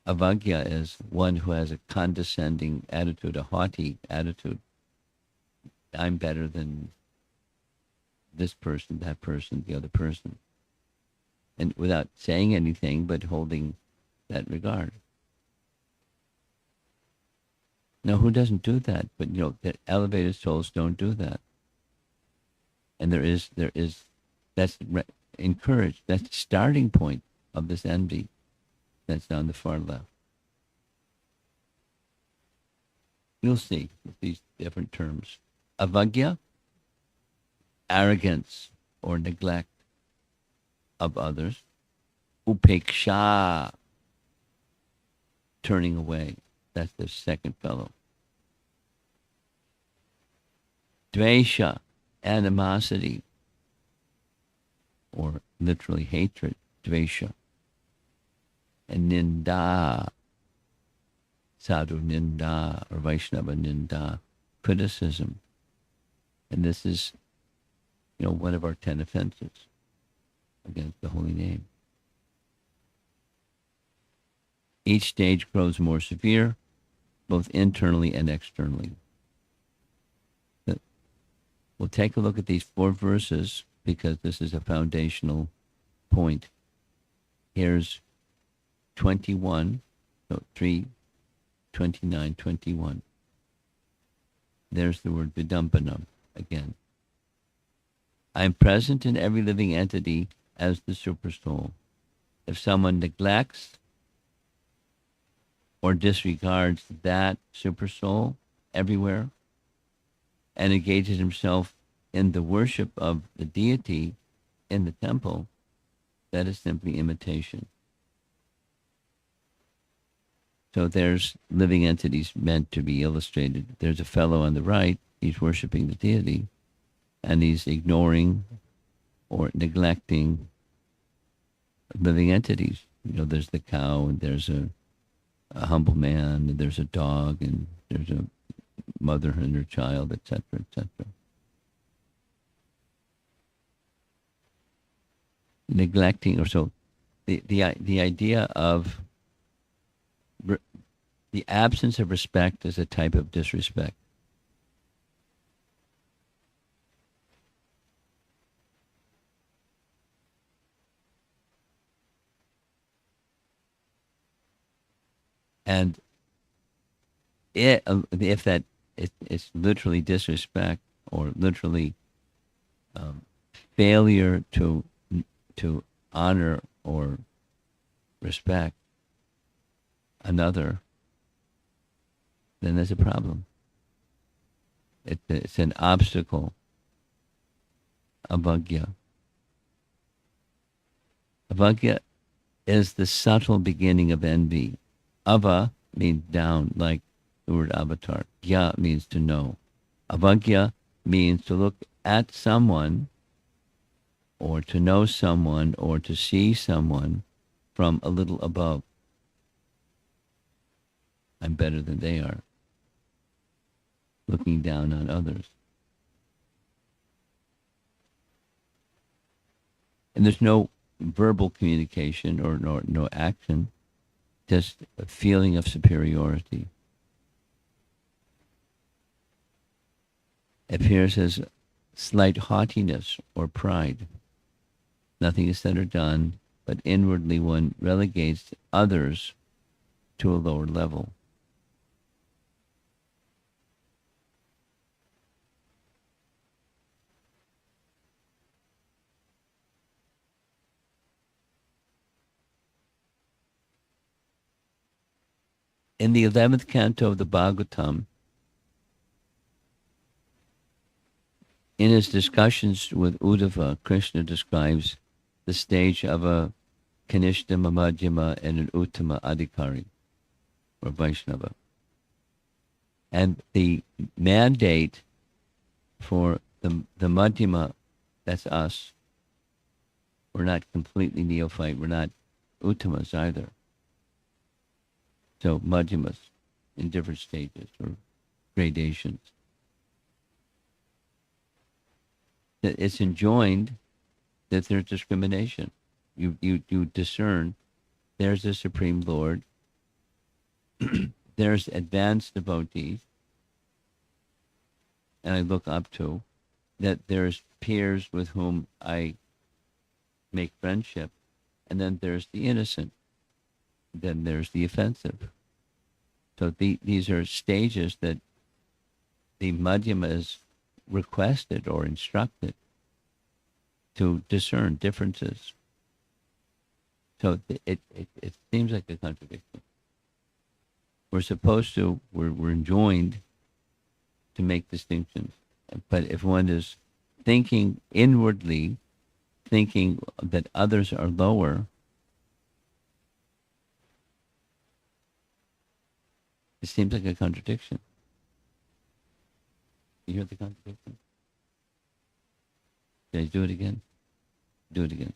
Avagya is one who has a condescending attitude, a haughty attitude. I'm better than this person, that person, the other person. And without saying anything, but holding that regard. Now, who doesn't do that? But, the elevated souls don't do that. And there is, that's encouraged. That's the starting point of this envy that's on the far left. You'll see with these different terms. Avagya, arrogance or neglect of others. Upeksha, turning away. That's the second fellow. Dvesha, animosity, or literally hatred, dvesha. And ninda, sadhu ninda, or Vaishnava ninda, criticism. And this is, one of our 10 offenses against the holy name. Each stage grows more severe, both internally and externally. We'll take a look at these 4 verses because this is a foundational point. Here's 21, so 3, 29, 21. There's the word vidampanam again. I am present in every living entity as the super soul. If someone neglects or disregards that super soul everywhere and engages himself in the worship of the deity in the temple, that is simply imitation. So there's living entities meant to be illustrated. There's a fellow on the right, he's worshiping the deity, and he's ignoring or neglecting living entities. There's the cow, and there's a humble man, and there's a dog, and there's a mother and her child, etc., etc. Neglecting, or so the idea of the absence of respect is a type of disrespect. And if that it's literally disrespect or literally um, failure to honor or respect another, then there's a problem. It's an obstacle, avagya. Avagya is the subtle beginning of envy. Ava means down, like the word avatar. Gya means to know. Avagya means to look at someone or to know someone or to see someone from a little above. I'm better than they are. Looking down on others. And there's no verbal communication or no action, just a feeling of superiority. It appears as slight haughtiness or pride. Nothing is said or done, but inwardly one relegates others to a lower level. In the 11th canto of the Bhagavatam, in his discussions with Uddhava, Krishna describes the stage of a Kanishta, Madhyama, and an Uttama Adhikari, or Vaishnava. And the mandate for the Madhyama, that's us. We're not completely neophyte. We're not Uttamas either. So Madhyamas in different stages or gradations. It's enjoined that there's discrimination. You discern there's the Supreme Lord, there's advanced devotees, and I look up to, that there's peers with whom I make friendship, and then there's the innocent, then there's the offensive. So these are stages that the Madhyama is requested or instructed to discern differences. So it seems like a contradiction. We're supposed to, we're enjoined to make distinctions. But if one is thinking inwardly, thinking that others are lower, it seems like a contradiction. You hear the contradiction? Did I do it again? Do it again.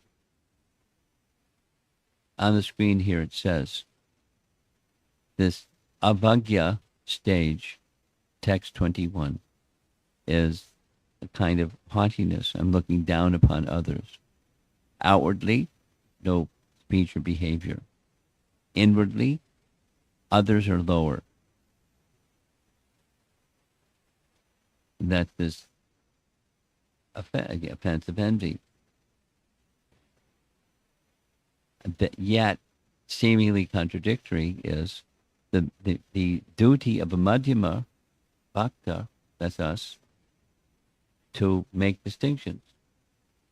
On the screen here it says, this avagya stage, text 21, is a kind of haughtiness. I'm looking down upon others. Outwardly, no speech or behavior. Inwardly, others are lower. That's this offensive envy. But yet, seemingly contradictory is the duty of a Madhyama Bhakta, that's us, to make distinctions.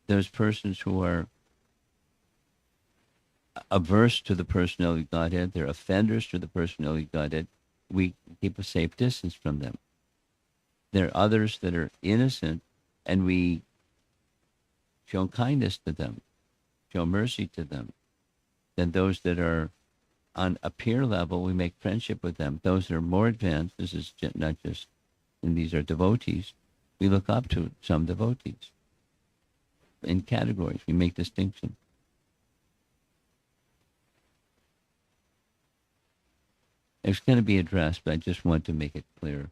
There's persons who are averse to the personality of Godhead, they're offenders to the personality of Godhead. We keep a safe distance from them. There are others that are innocent, and we show kindness to them, show mercy to them. Then those that are on a peer level, we make friendship with them. Those that are more advanced, this is not just, and these are devotees, we look up to some devotees. In categories, we make distinction. It's going to be addressed, but I just want to make it clear.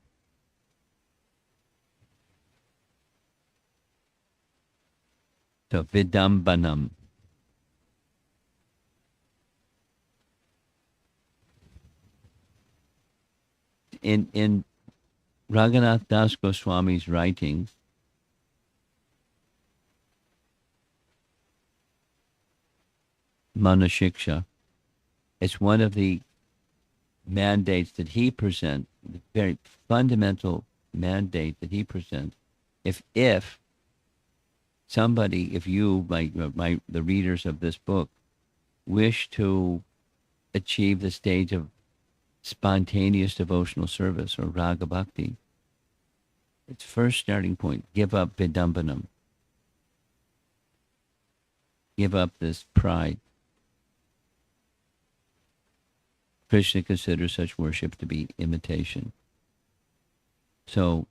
So, vidambanam. in Raghunath Das Goswami's writings, Manashiksha, it's one of the mandates that he presents, the very fundamental mandate that he presents. If somebody, if you, the readers of this book, wish to achieve the stage of spontaneous devotional service or raga bhakti, its first starting point, give up vidambanam. Give up this pride. Krishna considers such worship to be imitation. So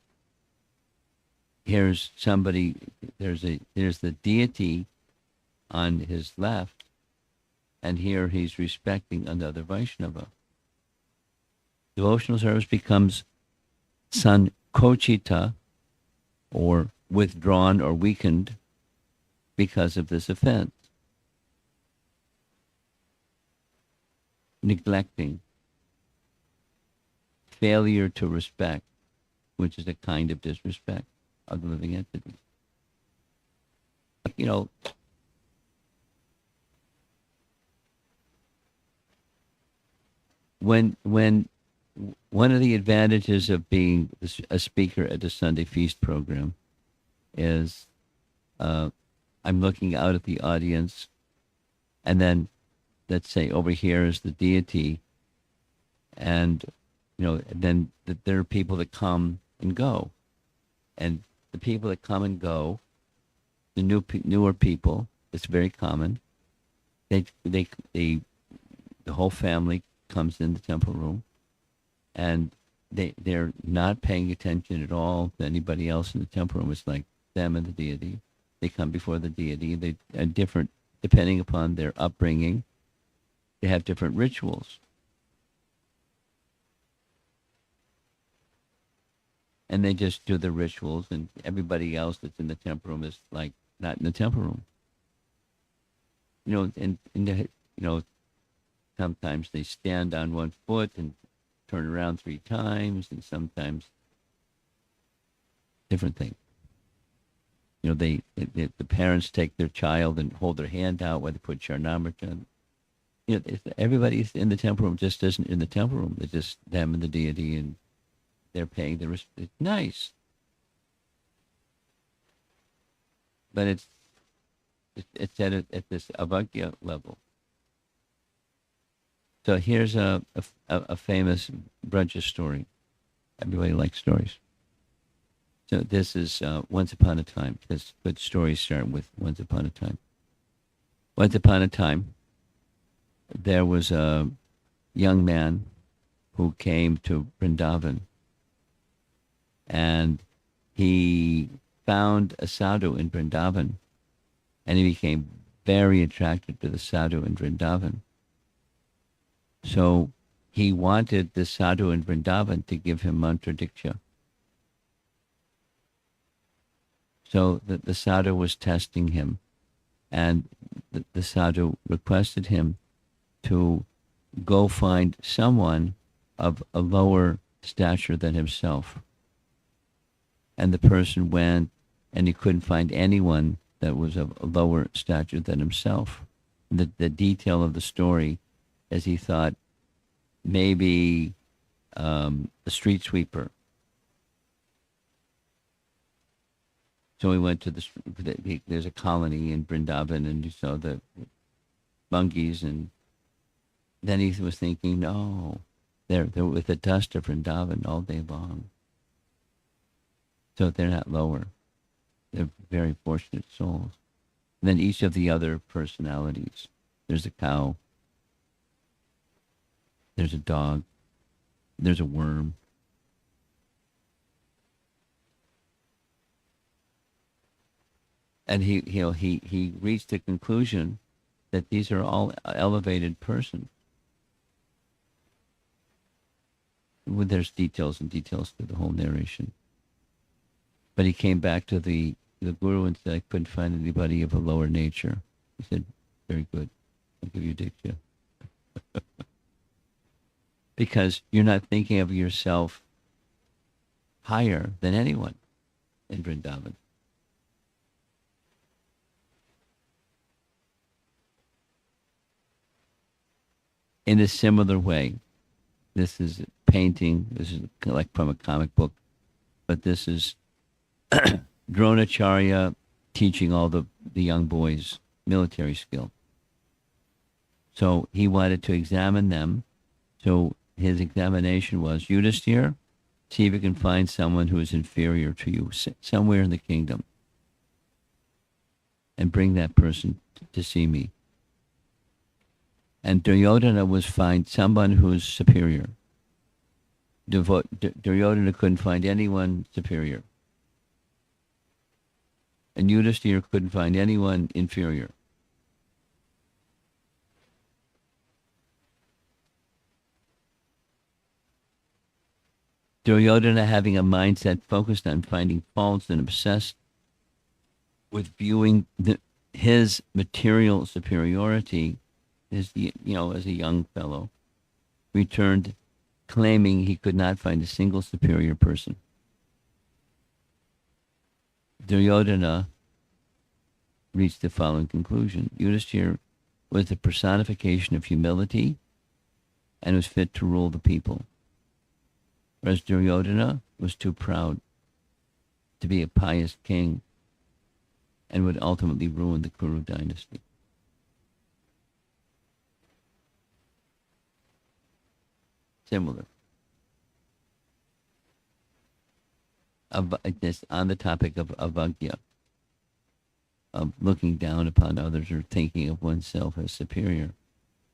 here's somebody, there's the deity on his left, and here he's respecting another Vaishnava. Devotional service becomes sankochita, or withdrawn or weakened, because of this offense. Neglecting, failure to respect, which is a kind of disrespect of the living entity. You know, when one of the advantages of being a speaker at a Sunday feast program is I'm looking out at the audience, and then let's say over here is the deity, and then there are people that come and go, and the people that come and go, the newer people, it's very common. The whole family comes in the temple room, and they're not paying attention at all to anybody else in the temple room. It's like them and the deity. They come before the deity. They are different depending upon their upbringing. They have different rituals. And they just do the rituals, and everybody else that's in the temple room is like not in the temple room. Sometimes they stand on one foot and turn around 3 times, and sometimes different things. The parents take their child and hold their hand out while they put Charnamrita. Everybody in the temple room just isn't in the temple room. It's just them and the deity, and they're paying the respect. It's nice, but it's at this avagya level. So here's a famous Braja story. Everybody likes stories. So this is Once Upon a Time, because good stories start with Once Upon a Time. Once upon a time, there was a young man who came to Vrindavan, and he found a sadhu in Vrindavan, and he became very attracted to the sadhu in Vrindavan. So he wanted the sadhu in Vrindavan to give him mantra diksha. So the sadhu was testing him, and the sadhu requested him to go find someone of a lower stature than himself. And the person went, and he couldn't find anyone that was of a lower stature than himself. The detail of the story is he thought maybe a street sweeper. So he went to there's a colony in Vrindavan, and he saw the monkeys, and then he was thinking, no, they're with the dust of Vrindavan all day long. So they're not lower. They're very fortunate souls. And then each of the other personalities. There's a cow. There's a dog. There's a worm. And he reached the conclusion that these are all elevated persons. Well, there's details and details to the whole narration. But he came back to the guru and said, I couldn't find anybody of a lower nature. He said, very good. I'll give you diksha. because you're not thinking of yourself higher than anyone in Vrindavan. In a similar way, this is painting, this is like from a comic book, but this is Dronacharya teaching all the young boys military skill. So he wanted to examine them. So his examination was, Yudhisthira, see if you can find someone who is inferior to you somewhere in the kingdom and bring that person to see me. And Duryodhana was find someone who's superior. Duryodhana couldn't find anyone superior. And Yudhisthira couldn't find anyone inferior. Duryodhana, having a mindset focused on finding faults and obsessed with viewing his material superiority, as a young fellow, returned claiming he could not find a single superior person. Duryodhana reached the following conclusion. Yudhisthira was the personification of humility and was fit to rule the people, whereas Duryodhana was too proud to be a pious king and would ultimately ruin the Kuru dynasty. Similar. On the topic of avagya, of looking down upon others or thinking of oneself as superior.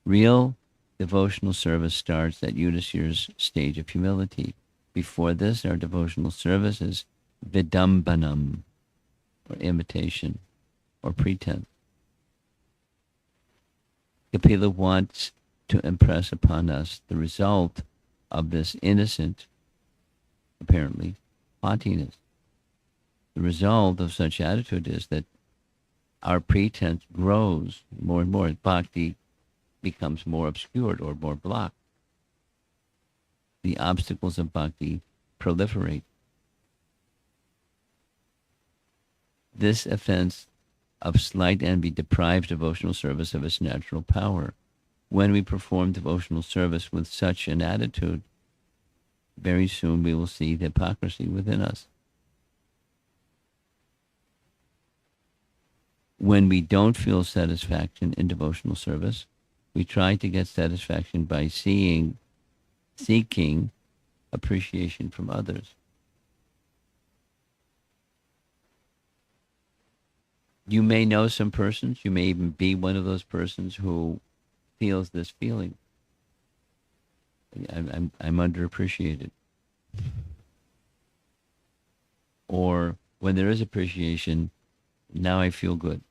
Real devotional service starts at Yudhisthira's stage of humility. Before this, our devotional service is vidambanam, or imitation, or pretense. Kapila wants to impress upon us the result of this innocent, apparently, haughtiness. The result of such attitude is that our pretense grows more and more. Bhakti becomes more obscured or more blocked. The obstacles of bhakti proliferate. This offense of slight envy deprives devotional service of its natural power. When we perform devotional service with such an attitude, very soon we will see the hypocrisy within us. When we don't feel satisfaction in devotional service, we try to get satisfaction by seeking appreciation from others. You may know some persons, you may even be one of those persons who feels this feeling. I'm underappreciated. Or when there is appreciation, now I feel good.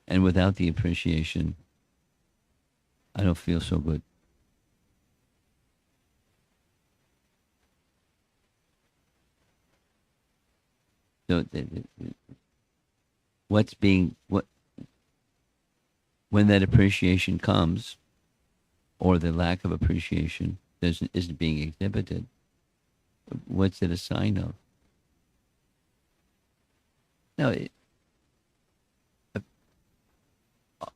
And without the appreciation, I don't feel so good. So when that appreciation comes, or the lack of appreciation isn't being exhibited, what's it a sign of? No,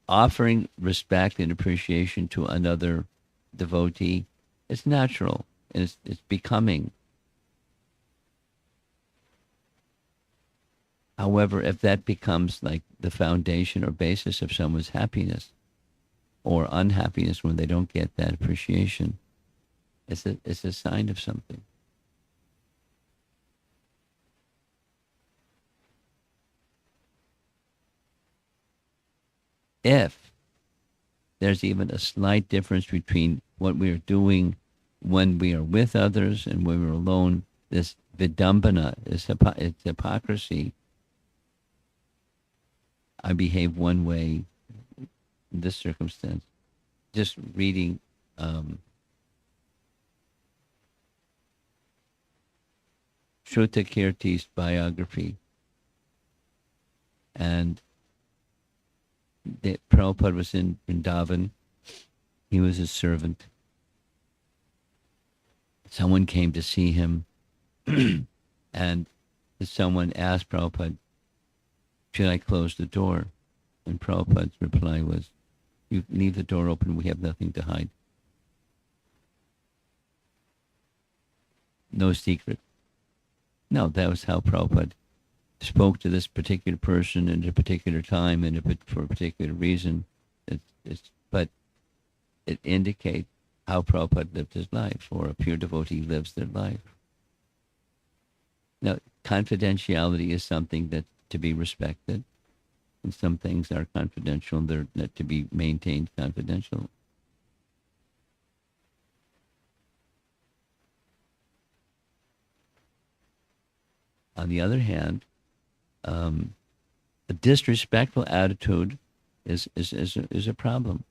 offering respect and appreciation to another devotee is natural, and it's becoming. However, if that becomes like the foundation or basis of someone's happiness or unhappiness when they don't get that appreciation, it's a sign of something. If there's even a slight difference between what we are doing when we are with others and when we're alone, this vidambana, it's hypocrisy. I behave one way in this circumstance. Just reading Shrutakirti's biography, and Prabhupada was in Vrindavan. He was a servant. Someone came to see him, and someone asked Prabhupada, should I close the door? And Prabhupada's reply was, you leave the door open, we have nothing to hide. No secret. No, that was how Prabhupada spoke to this particular person at a particular time and for a particular reason. But it indicates how Prabhupada lived his life, or a pure devotee lives their life. Now, confidentiality is something that's to be respected, and some things are confidential and they're not to be maintained confidential. On the other hand, a disrespectful attitude is a problem.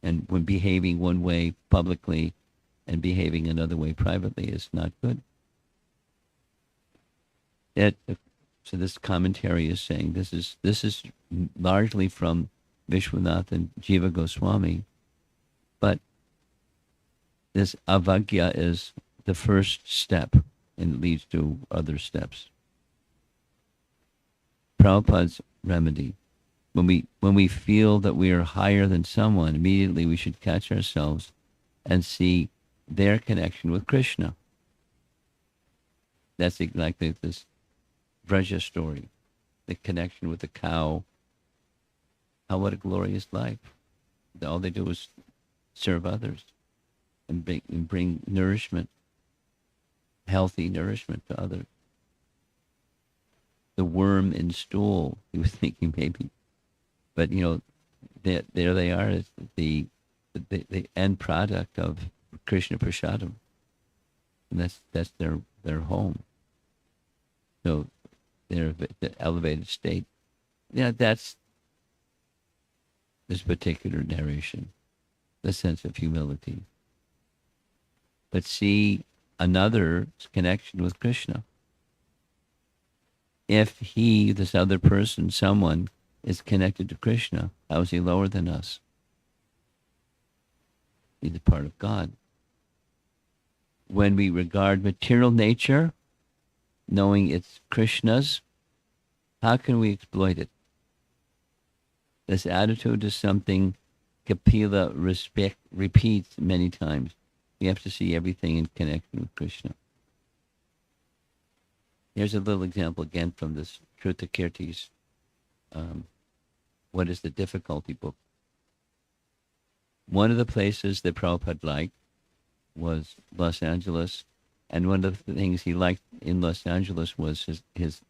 And when behaving one way publicly and behaving another way privately is not good. So this commentary is saying this is largely from Vishwanath and Jiva Goswami, but this avagya is the first step and it leads to other steps. Prabhupada's remedy. When we feel that we are higher than someone, immediately we should catch ourselves and see their connection with Krishna. That's exactly this Vraja story, the connection with the cow. What a glorious life. All they do is serve others and bring nourishment, healthy nourishment to others. The worm in stool, he was thinking maybe. But, there they are, as the end product of Krishna Prasadam. And that's their home. So they're the elevated state. That's this particular narration, the sense of humility. But see another's connection with Krishna. If this other person, someone, is connected to Krishna, how is he lower than us? He's a part of God. When we regard material nature, knowing it's Krishna's, how can we exploit it? This attitude is something Kapila repeats many times. We have to see everything in connection with Krishna. Here's a little example again from this Shrutakirti's What is the Difficulty book. One of the places that Prabhupada liked was Los Angeles, and one of the things he liked in Los Angeles was his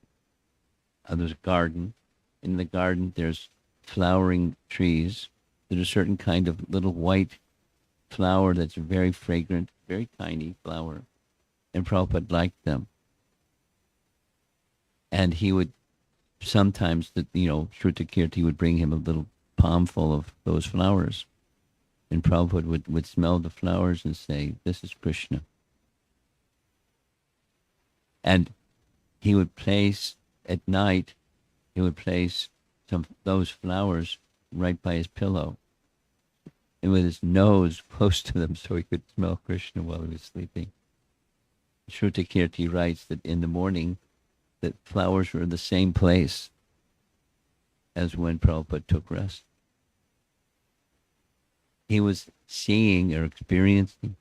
there's a garden. In the garden there's flowering trees. There's a certain kind of little white flower that's very fragrant, very tiny flower, and Prabhupada liked them. And he would sometimes, Shrutakirti would bring him a little palm full of those flowers. And Prabhupada would smell the flowers and say, this is Krishna. And he would place, at night, those flowers right by his pillow. And with his nose close to them so he could smell Krishna while he was sleeping. Shrutakirti writes that in the morning, that flowers were in the same place as when Prabhupada took rest. He was seeing or experiencing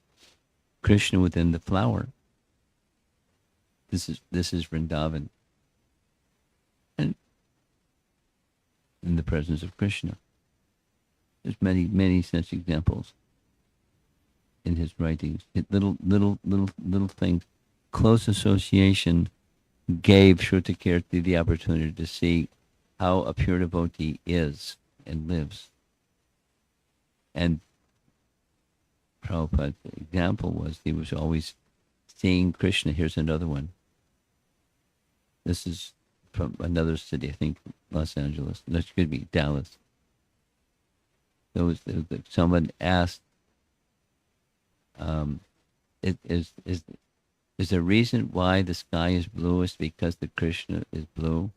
Krishna within the flower. This is Vrindavan. And in the presence of Krishna. There's many, many such examples in his writings. Little things. Close association gave Shrutakirti the opportunity to see how a pure devotee is and lives. And Prabhupada's example was he was always seeing Krishna. Here's another one. This is from another city, I think Los Angeles. That could be Dallas. Someone asked, is the reason why the sky is blue is because the Krishna is blue?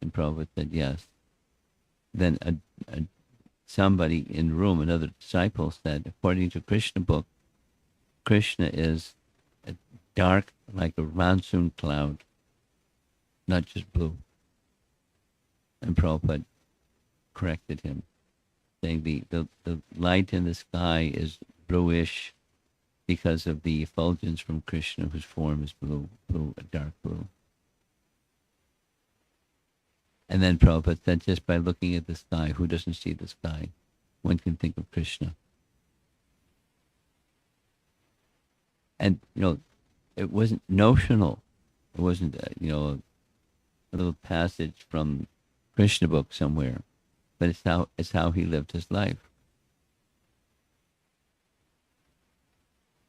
And Prabhupada said yes. Then somebody in the room, another disciple, said, according to Krishna book, Krishna is dark like a monsoon cloud, not just blue. And Prabhupada corrected him, saying the light in the sky is bluish because of the effulgence from Krishna, whose form is blue, a dark blue. And then Prabhupada said, just by looking at the sky, who doesn't see the sky? One can think of Krishna. And, it wasn't notional. It wasn't, a little passage from Krishna book somewhere. But it's how he lived his life.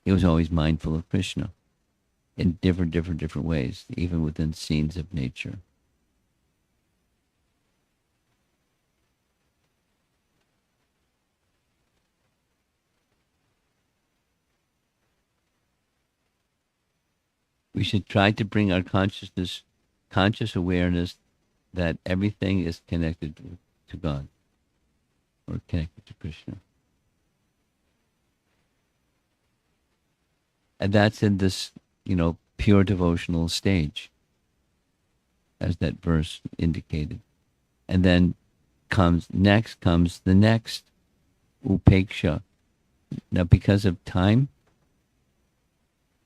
He was always mindful of Krishna in different ways, even within scenes of nature. We should try to bring our conscious awareness that everything is connected to God or connected to Krishna. And that's in this, pure devotional stage, as that verse indicated. And then comes the next, upeksha. Now, because of time,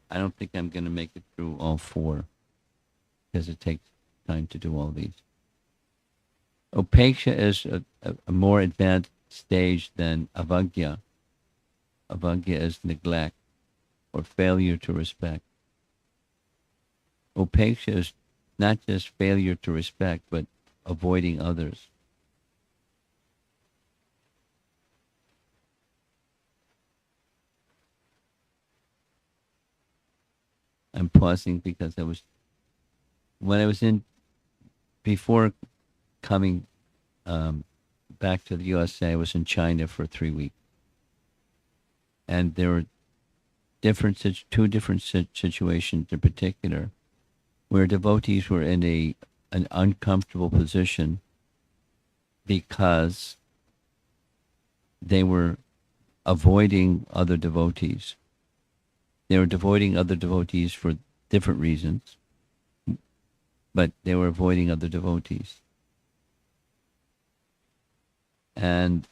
I don't think I'm going to make it through all four, because it takes time to do all these. Upeksha is a more advanced stage than avagya. Avagya is neglect or failure to respect. Upeksha is not just failure to respect, but avoiding others. I'm pausing because when I was before coming back to the USA, I was in China for 3 weeks. And there were two different situations in particular where devotees were in an uncomfortable position because they were avoiding other devotees. They were avoiding other devotees for different reasons, but they were avoiding other devotees. And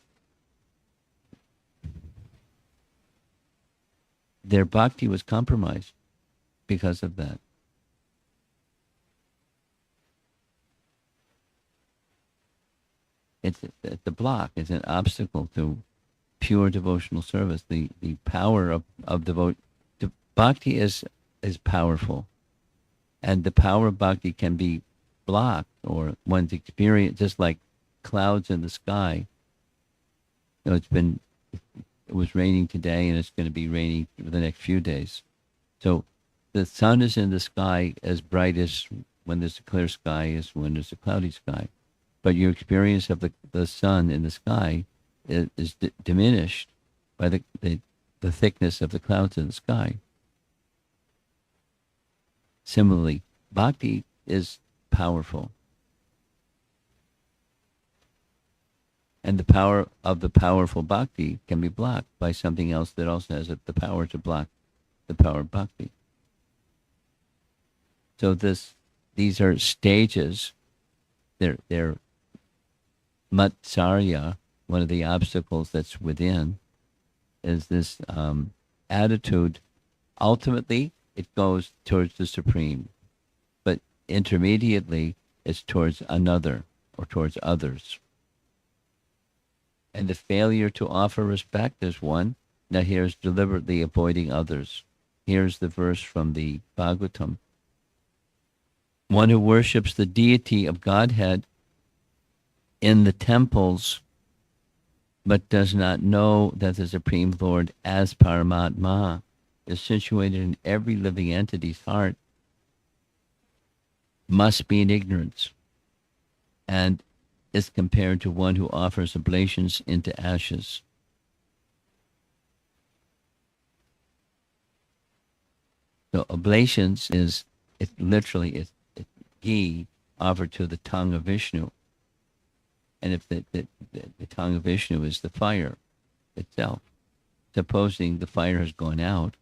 their bhakti was compromised because of that. It's a block. It's an obstacle to pure devotional service. The power of bhakti is powerful, and the power of bhakti can be blocked, or one's experience, just like clouds in the sky. It was raining today, and it's going to be raining for the next few days. So the sun is in the sky as bright as when there's a clear sky as when there's a cloudy sky. But your experience of the sun in the sky is diminished by the thickness of the clouds in the sky. Similarly, bhakti is powerful. And the power of the powerful bhakti can be blocked by something else that also has the power to block the power of bhakti. So these are stages. They're matsarya, one of the obstacles that's within, is this attitude. Ultimately, it goes towards the supreme, but intermediately, it's towards another or towards others. And the failure to offer respect is one. Now here's deliberately avoiding others. Here's the verse from the Bhagavatam. One who worships the deity of Godhead in the temples, but does not know that the Supreme Lord as Paramatma is situated in every living entity's heart, must be in ignorance, and is compared to one who offers oblations into ashes. So oblations is literally ghee offered to the tongue of Vishnu. And if the tongue of Vishnu is the fire itself, supposing the fire has gone out,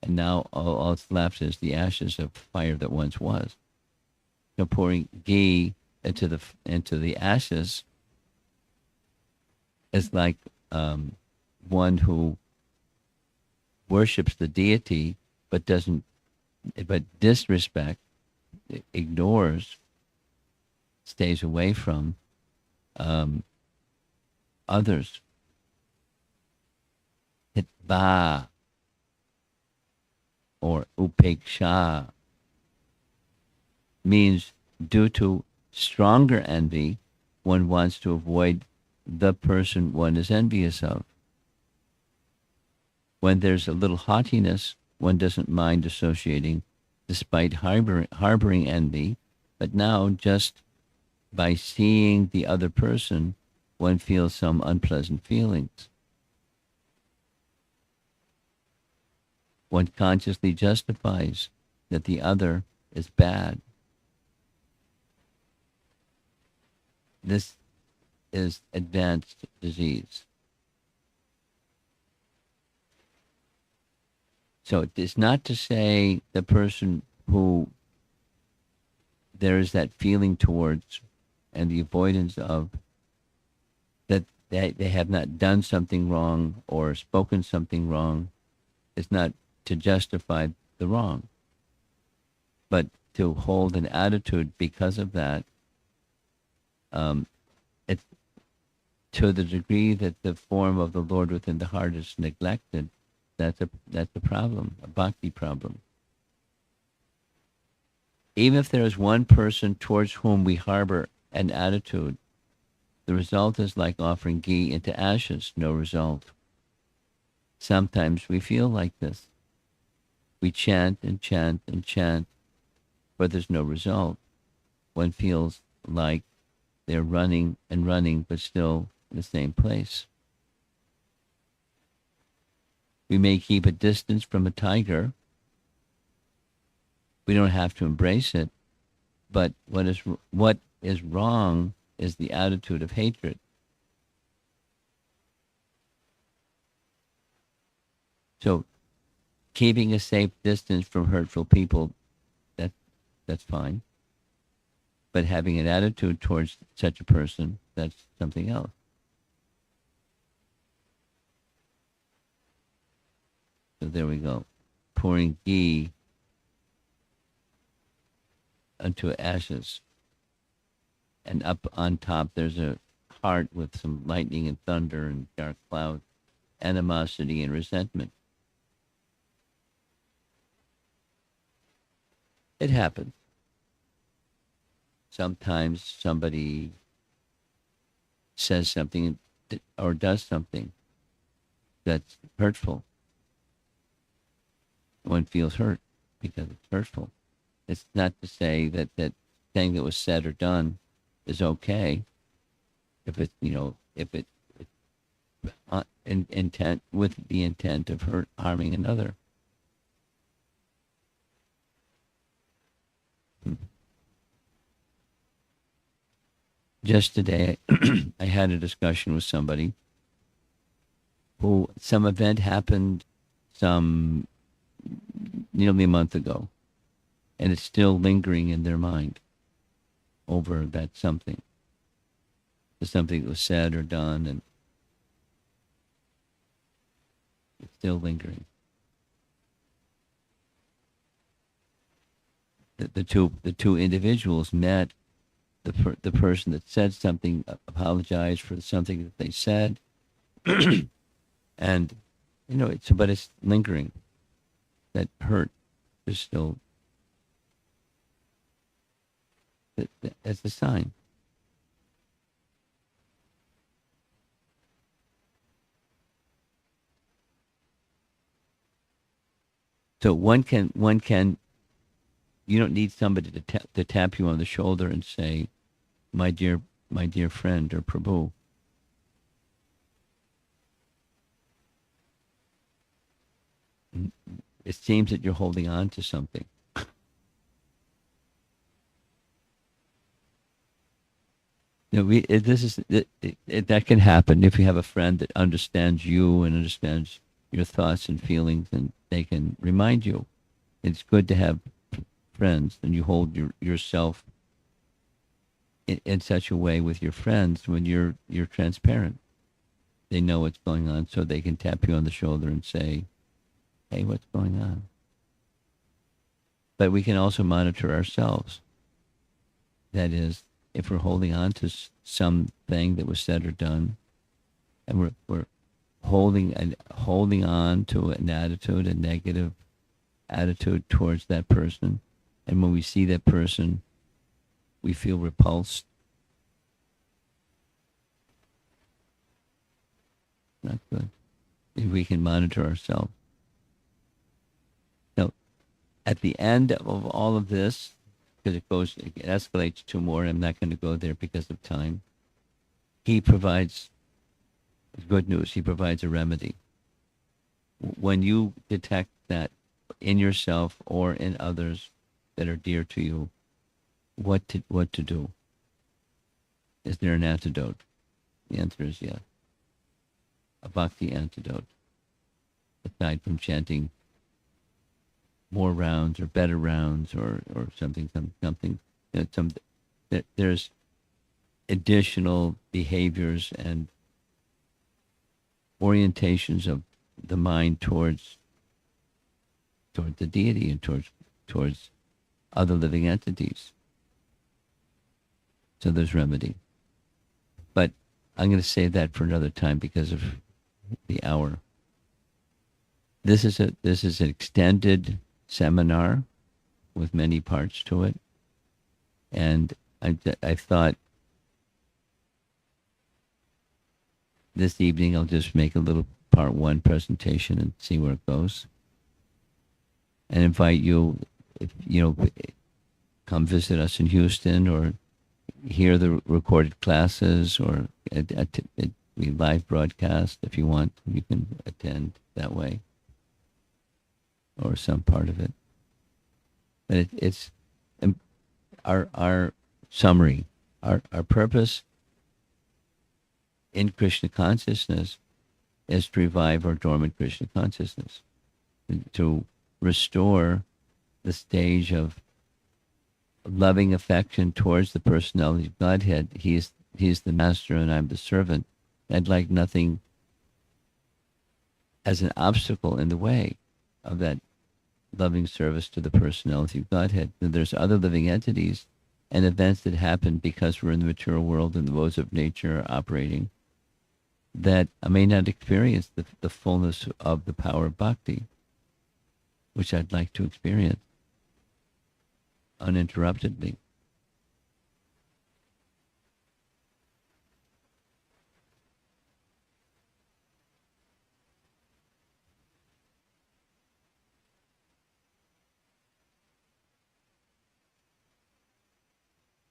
and now all that's left is the ashes of fire that once was. So pouring ghee into the ashes is like one who worships the deity but disrespect, ignores, stays away from others. Hitva or upeksha means due to stronger envy, one wants to avoid the person one is envious of. When there's a little haughtiness, one doesn't mind associating despite harboring envy, but now just by seeing the other person, one feels some unpleasant feelings. One consciously justifies that the other is bad. This is advanced disease. So it is not to say the person who there is that feeling towards and the avoidance of, that they have not done something wrong or spoken something wrong. It's not to justify the wrong, but to hold an attitude because of that. It's to the degree that the form of the Lord within the heart is neglected. That's a problem, a bhakti problem. Even if there is one person towards whom we harbor an attitude, the result is like offering ghee into ashes, no result. Sometimes we feel like this. We chant and chant and chant, but there's no result. One feels like they're running and running, but still in the same place. We may keep a distance from a tiger. We don't have to embrace it, but what is wrong is the attitude of hatred. So keeping a safe distance from hurtful people, that's fine. But having an attitude towards such a person, that's something else. So there we go. Pouring ghee onto ashes. And up on top there's a heart with some lightning and thunder and dark clouds, animosity and resentment. It happens. Sometimes somebody says something or does something that's hurtful. One feels hurt because it's hurtful. It's not to say that thing that was said or done is okay if it's intent with the intent of harming another. Just today, I had a discussion with somebody who some event happened nearly a month ago, and it's still lingering in their mind over that something. There's something that was said or done, and it's still lingering. The two individuals met. The person that said something apologized for something that they said, and but it's lingering. That hurt is still. That's a sign. So one can. You don't need somebody to tap you on the shoulder and say, my dear friend or Prabhu. It seems that you're holding on to something. That can happen if you have a friend that understands you and understands your thoughts and feelings, and they can remind you. It's good to have friends, and you hold yourself in such a way with your friends when you're transparent. They know what's going on, so they can tap you on the shoulder and say, "Hey, what's going on?" But we can also monitor ourselves. That is, if we're holding on to something that was said or done, and we're holding on to an attitude, a negative attitude towards that person, and when we see that person, we feel repulsed. Not good. If we can monitor ourselves. Now, at the end of all of this, because it escalates to more, I'm not going to go there because of time. He provides good news. He provides a remedy. When you detect that in yourself or in others that are dear to you, what to do? Is there an antidote? The answer is yes. A bhakti antidote. Aside from chanting more rounds or better rounds or something. There's additional behaviors and orientations of the mind towards the deity and towards other living entities. So there's remedy. But I'm going to save that for another time because of the hour. This is an extended seminar with many parts to it, and I thought this evening I'll just make a little part one presentation and see where it goes, and invite you, if come visit us in Houston or hear the recorded classes or we live broadcast. If you want, you can attend that way or some part of it. But it's our summary, our purpose in Krishna consciousness is to revive our dormant Krishna consciousness, to restore the stage of loving affection towards the personality of Godhead. He is the master and I'm the servant. I'd like nothing as an obstacle in the way of that loving service to the personality of Godhead. And there's other living entities and events that happen because we're in the material world and the laws of nature are operating that I may not experience the fullness of the power of bhakti, which I'd like to experience uninterruptedly.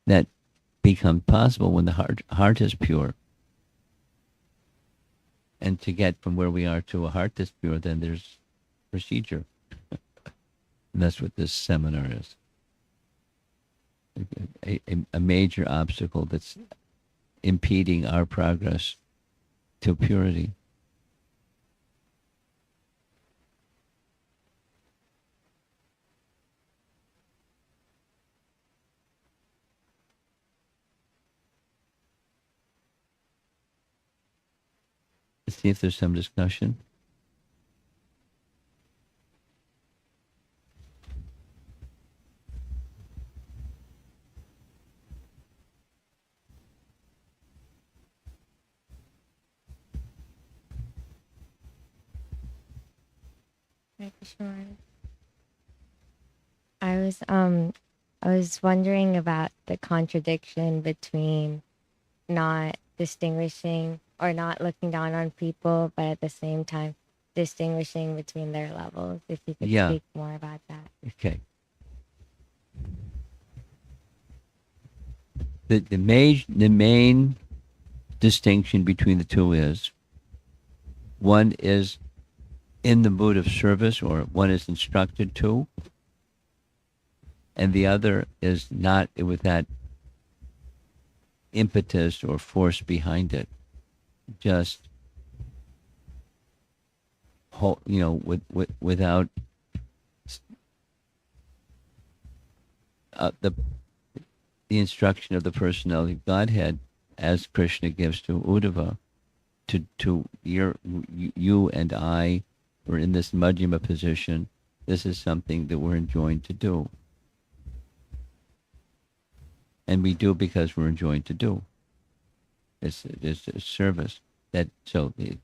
That becomes possible when the heart is pure. And to get from where we are to a heart that's pure, then there's procedure. And that's what this seminar is. A major obstacle that's impeding our progress to purity. Let's see if there's some discussion. I was wondering about the contradiction between not distinguishing or not looking down on people, but at the same time distinguishing between their levels. If you could speak more about that. Okay. The main distinction between the two is one is in the mood of service, or one is instructed to, and the other is not with that impetus or force behind it. Just without the instruction of the personality of Godhead, as Krishna gives to Uddhava, to you and I, we're in this Madhyama position. This is something that we're enjoined to do, and we do because we're enjoined to do. It's a service. So the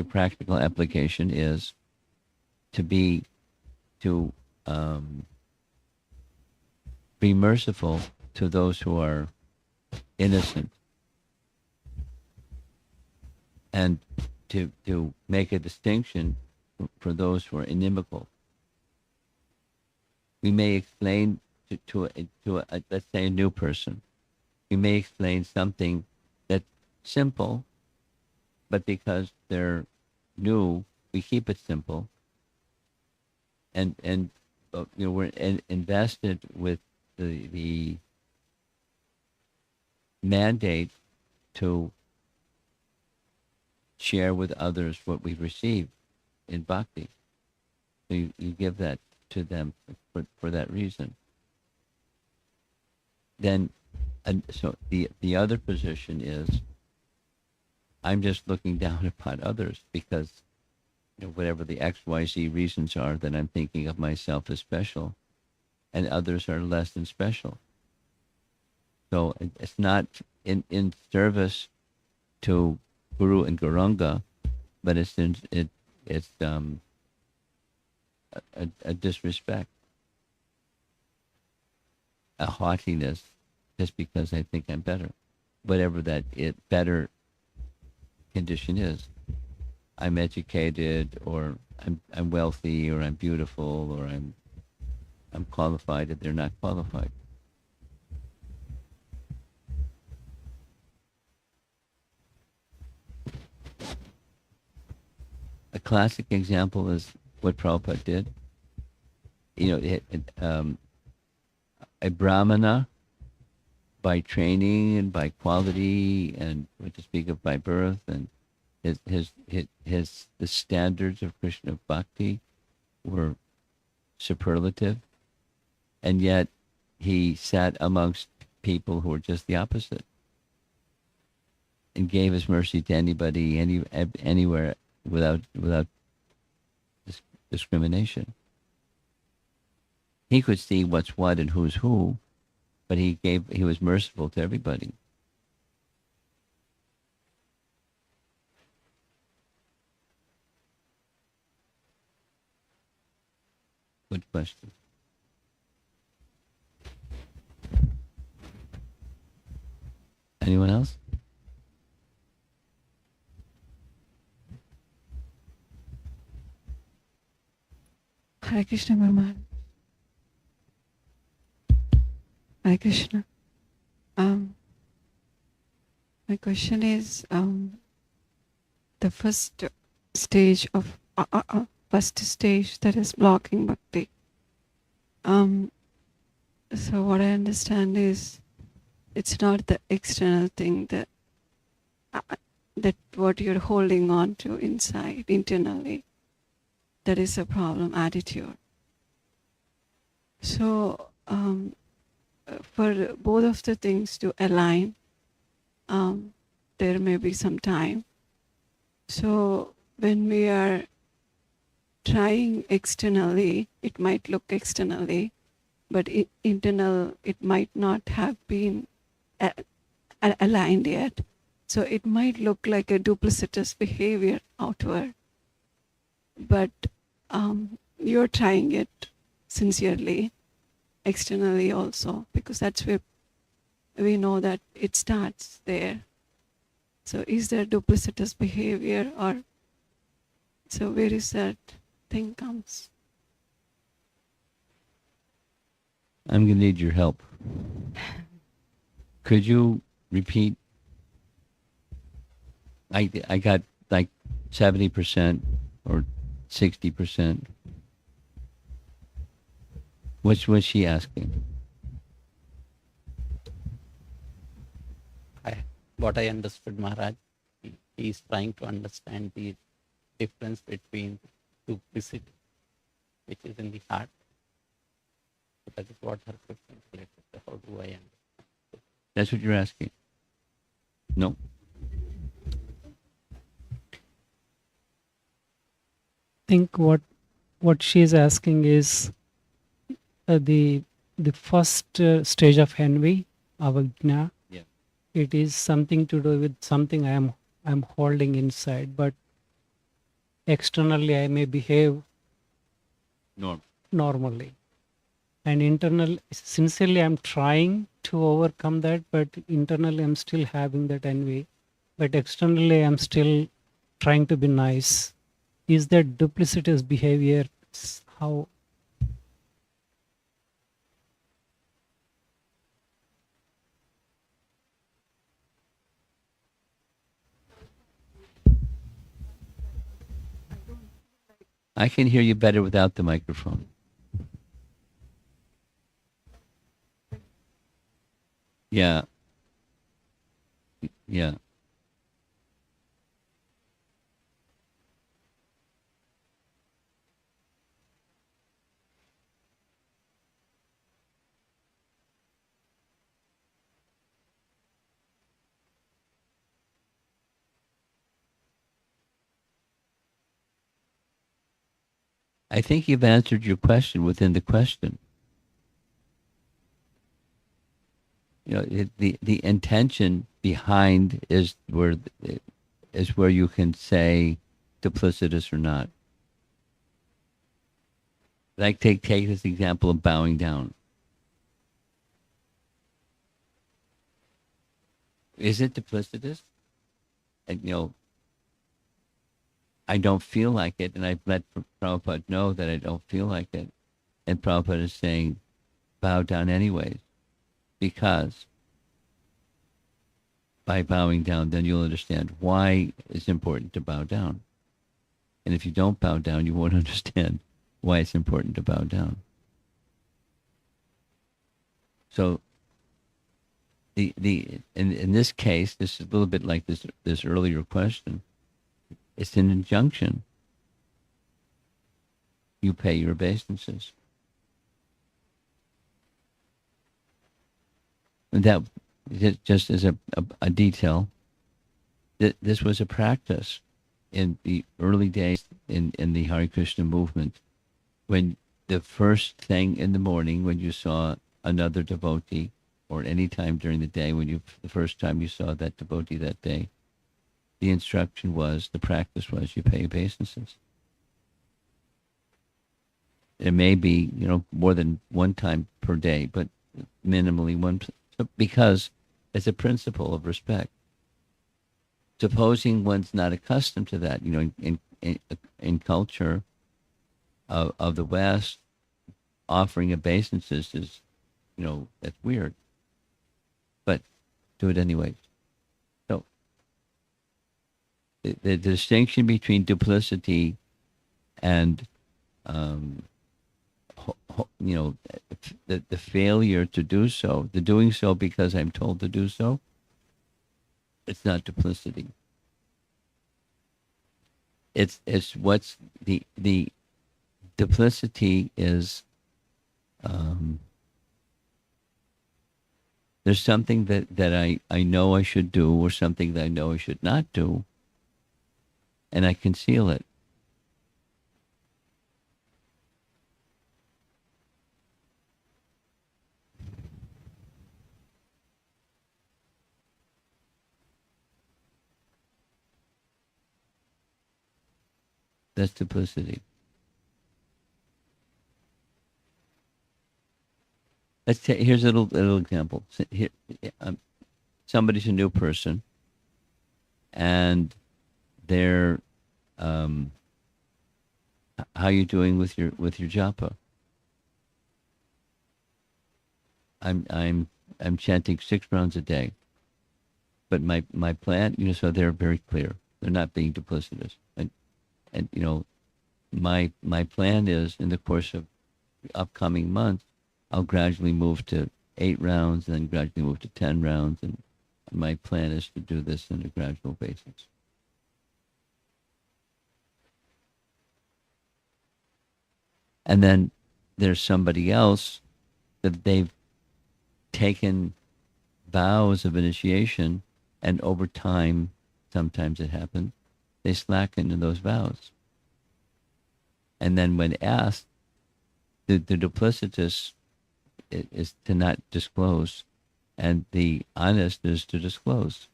practical application is to be merciful to those who are innocent, and to make a distinction for those who are inimical. We may explain to a let's say a new person. We may explain something that's simple, but because they're new, we keep it simple. And we're invested with the mandate to share with others what we've received in bhakti. So you give that to them for that reason. Then, so the other position is, I'm just looking down upon others because whatever the XYZ reasons are, that I'm thinking of myself as special, and others are less than special. So it's not in service to Guru and Gauranga, but it's a disrespect, a haughtiness, just because I think I'm better, whatever that better condition is. I'm educated, or I'm wealthy, or I'm beautiful, or I'm qualified, and they're not qualified. A classic example is what Prabhupada did. A Brahmana, by training and by quality, and what to speak of by birth, and the standards of Krishna bhakti were superlative, and yet he sat amongst people who were just the opposite, and gave his mercy to anybody, anywhere, without discrimination. He could see what's what and who's who, but he was merciful to everybody. Good question. Anyone else? Hare Krishna, Brahman. Hare Krishna. My question is, the first stage that is blocking bhakti. So what I understand is, it's not the external thing that what you're holding on to inside, internally, that is a problem, attitude. So for both of the things to align, there may be some time. So when we are trying externally, it might look externally, but internal, it might not have been aligned yet. So it might look like a duplicitous behavior outward, but you're trying it sincerely, externally also, because that's where we know that it starts there. So is there duplicitous behavior, or so where is that thing comes? I'm going to need your help. Could you repeat? I got like 70% or 60%. What was she asking? what I understood, Maharaj, he is trying to understand the difference between duplicity, which is in the heart. So that is what her question is related to. How do I understand? That's what you're asking. No. Think what she's asking is the first stage of envy, avajna. Yeah. It is something to do with something I'm holding inside, but externally I may behave Norm. normally, and sincerely I'm trying to overcome that, but internally I'm still having that envy, but externally I'm still trying to be nice. Is that duplicitous behavior? How? I can hear you better without the microphone. Yeah. Yeah. I think you've answered your question within the question. You know, the intention behind is where you can say duplicitous or not. Like take this example of bowing down. Is it duplicitous? And I don't feel like it, and I've let Prabhupada know that I don't feel like it, and Prabhupada is saying, bow down anyways, because by bowing down, then you'll understand why it's important to bow down. And if you don't bow down, you won't understand why it's important to bow down. So, in this case, this is a little bit like this earlier question. It's an injunction. You pay your obeisances. And that, just as a detail, this was a practice in the early days in the Hare Krishna movement, when the first thing in the morning when you saw another devotee, or any time during the day the first time you saw that devotee that day, the instruction was, the practice was, you pay obeisances. It may be, more than one time per day, but minimally one, because it's a principle of respect. Supposing one's not accustomed to that, in culture of the West, offering obeisances is, that's weird. But do it anyway. So the distinction between duplicity and the failure to do so, the doing so because I'm told to do so, it's not duplicity. It's what's the duplicity is. There's something that I know I should do, or something that I know I should not do, and I conceal it. That's duplicity. Here's a little example. Here, somebody's a new person, and they're, how are you doing with your japa? I'm chanting 6 rounds a day, but my plan, so they're very clear. They're not being duplicitous, and my plan is, in the course of the upcoming months, I'll gradually move to 8 rounds, and then gradually move to 10 rounds, and my plan is to do this on a gradual basis. And then there's somebody else that they've taken vows of initiation, and over time, sometimes it happens, they slacken in those vows. And then when asked, the duplicitous is to not disclose, and the honest is to disclose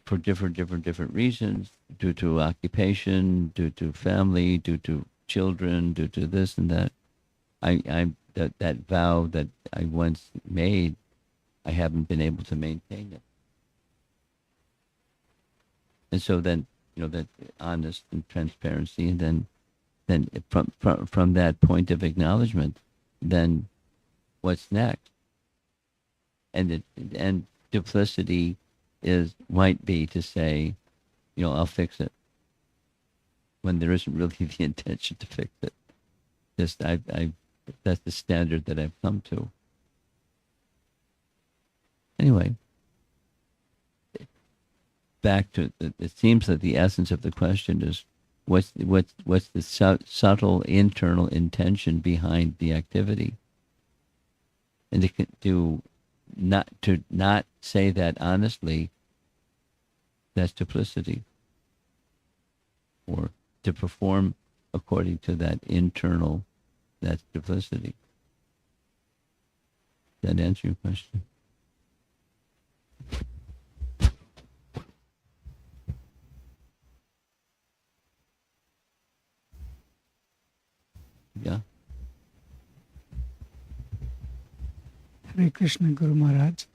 for different reasons, due to occupation, due to family, due to children, due to this and that. That vow that I once made, I haven't been able to maintain it. And so then, that honest and transparency, and then from that point of acknowledgement, then what's next? And duplicity might be to say, I'll fix it, when there isn't really the intention to fix it. Just that's the standard that I've come to. Anyway, back to it seems that the essence of the question is what's the subtle internal intention behind the activity, and to not say that honestly, that's duplicity, or to perform according to that internal, that's duplicity. Does that answer your question? Yeah. Hare Krishna Guru Maharaj.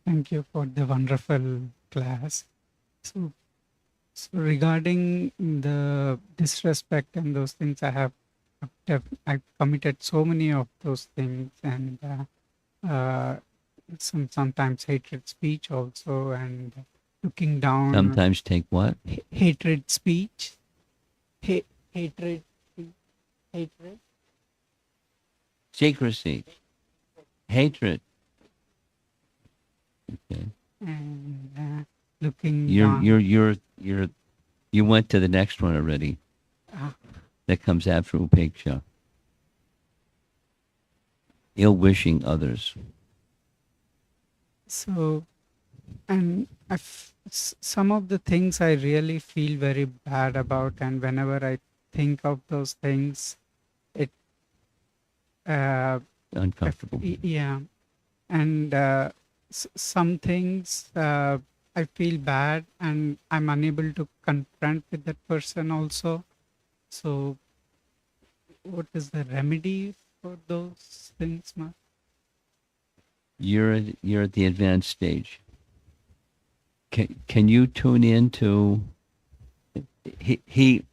Thank you for the wonderful class. So regarding the disrespect and those things, I've committed so many of those things, and sometimes hatred speech also, and looking down. Sometimes take what? Hatred speech. Hatred. Hatred. Secrecy. Hatred. Okay. And looking down. You went to the next one already. That comes after upeksha. Ill-wishing others. So, and some of the things I really feel very bad about, and whenever I think of those things, it Uncomfortable. yeah, and some things I feel bad, and I'm unable to confront with that person also. So, what is the remedy for those things, Ma? You're at the advanced stage. Can you tune in to he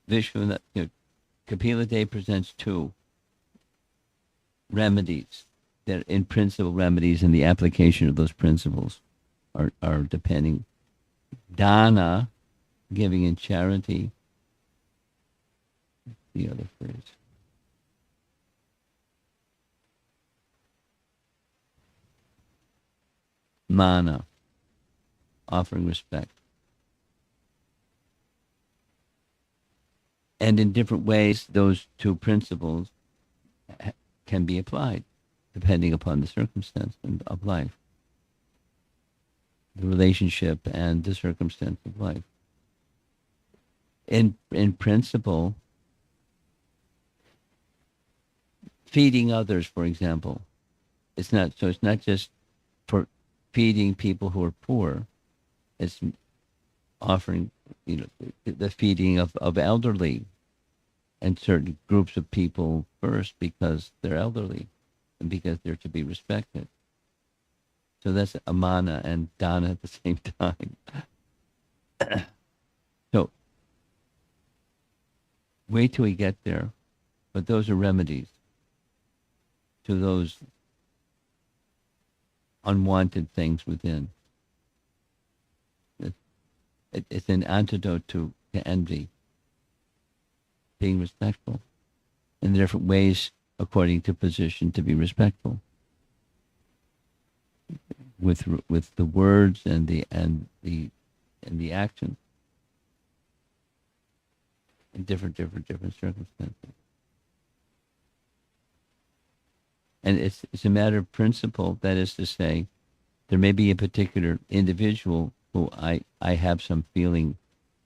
Vishwanath, Kapila Dev presents two remedies that, in principle, remedies, and the application of those principles are depending. Dana, giving in charity. The other phrase. Mana, offering respect. And in different ways, those two principles can be applied, depending upon the circumstance of life, the relationship and the circumstance of life. In principle, feeding others, for example, it's not just for feeding people who are poor. It's offering, the feeding of elderly and certain groups of people first, because they're elderly and because they're to be respected. So that's amana and dana at the same time. So wait till we get there, but those are remedies to those unwanted things within. It's an antidote to envy. Being respectful in the different ways according to position, to be respectful with the words and the action in different circumstances. And it's a matter of principle. That is to say, there may be a particular individual who I have some feeling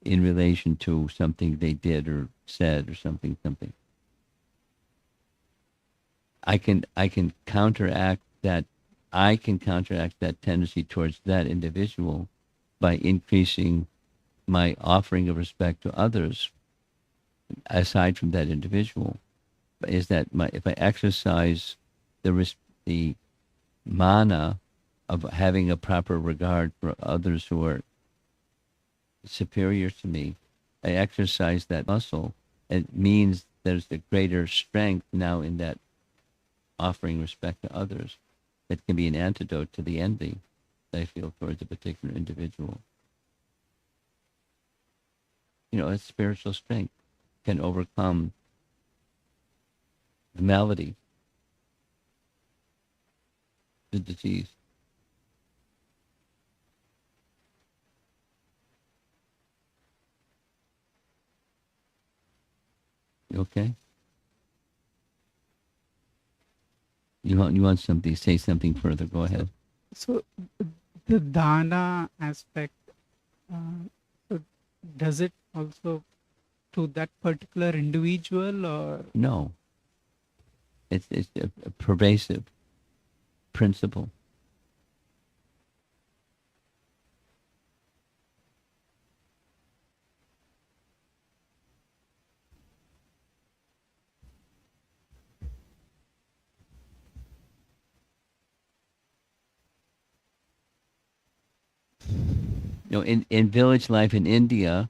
in relation to something they did or said or something. I can counteract that. I can counteract that tendency towards that individual by increasing my offering of respect to others aside from that individual. Is that if I exercise the mana of having a proper regard for others who are superior to me, I exercise that muscle. It means there's a greater strength now in that offering respect to others that can be an antidote to the envy that I feel towards a particular individual. A spiritual strength can overcome the malady, the disease. You okay? You want something? Say something further. Go ahead. So the dana aspect, so does it also to that particular individual, or No. It's a pervasive principle. In village life in India,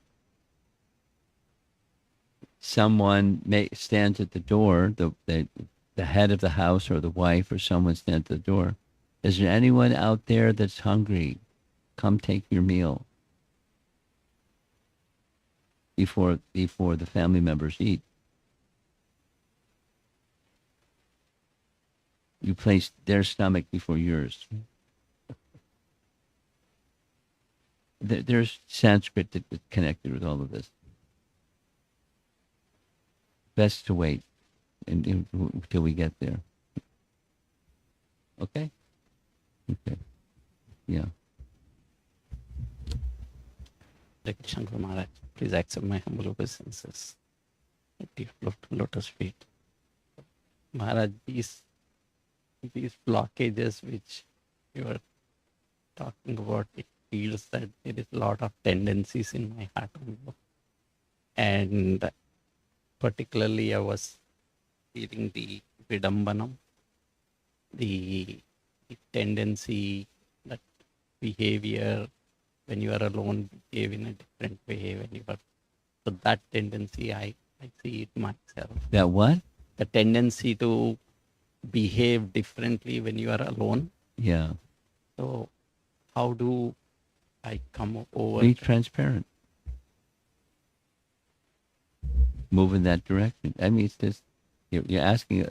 someone stands at the door, the head of the house or the wife or someone stands at the door. Is there anyone out there that's hungry? Come take your meal before the family members eat. You place their stomach before yours. There's Sanskrit that's connected with all of this. Best to wait until we get there. Okay? Okay. Yeah. Shankar Maharaj, please accept my humble obeisances at your lotus feet. Maharaj, these blockages which you are talking about, it feels that there is a lot of tendencies in my heart. And particularly I was feeling the vidambanam, the tendency, that behavior when you are alone, behave in a different way. So that tendency, I see it myself. That what? The tendency to behave differently when you are alone. Yeah. So how do I come over? Be transparent. Move in that direction. I mean, it's just, you're asking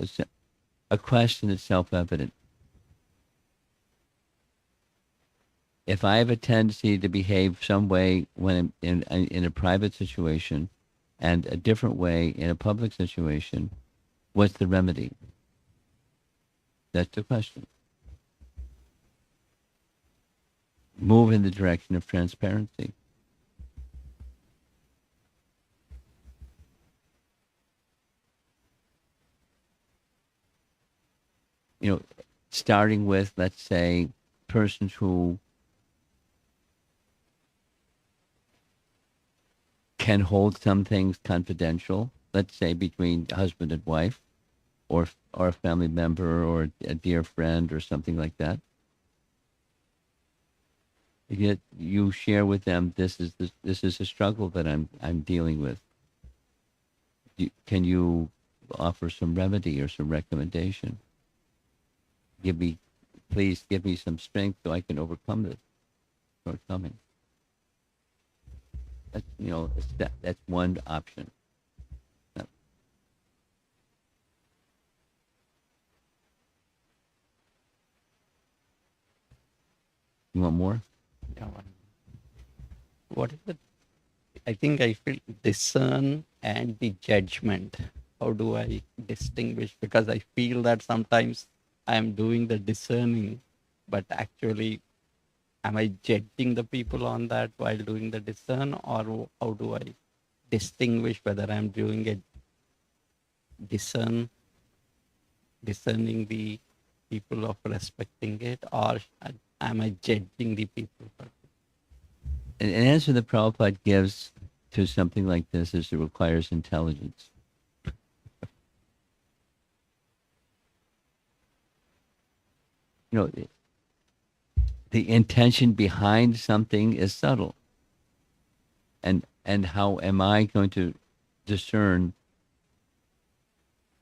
a question that's self-evident. If I have a tendency to behave some way when I'm in a private situation and a different way in a public situation, what's the remedy? That's the question. Move in the direction of transparency. Starting with, let's say, persons who can hold some things confidential, let's say between husband and wife, or a family member, or a dear friend, or something like that. Yet you share with them, this is a struggle that I'm dealing with. Can you offer some remedy or some recommendation? Please give me some strength so I can overcome this shortcoming. That's one option. You want more? Yeah, what is the, I think I feel discern and the judgment. How do I distinguish? Because I feel that sometimes I am doing the discerning, but actually, am I judging the people on that while doing the discern, or how do I distinguish whether I'm doing a discern, discerning the people of respecting it, or am I judging the people? An answer that Prabhupada gives to something like this is it requires intelligence. You know, the intention behind something is subtle. And how am I going to discern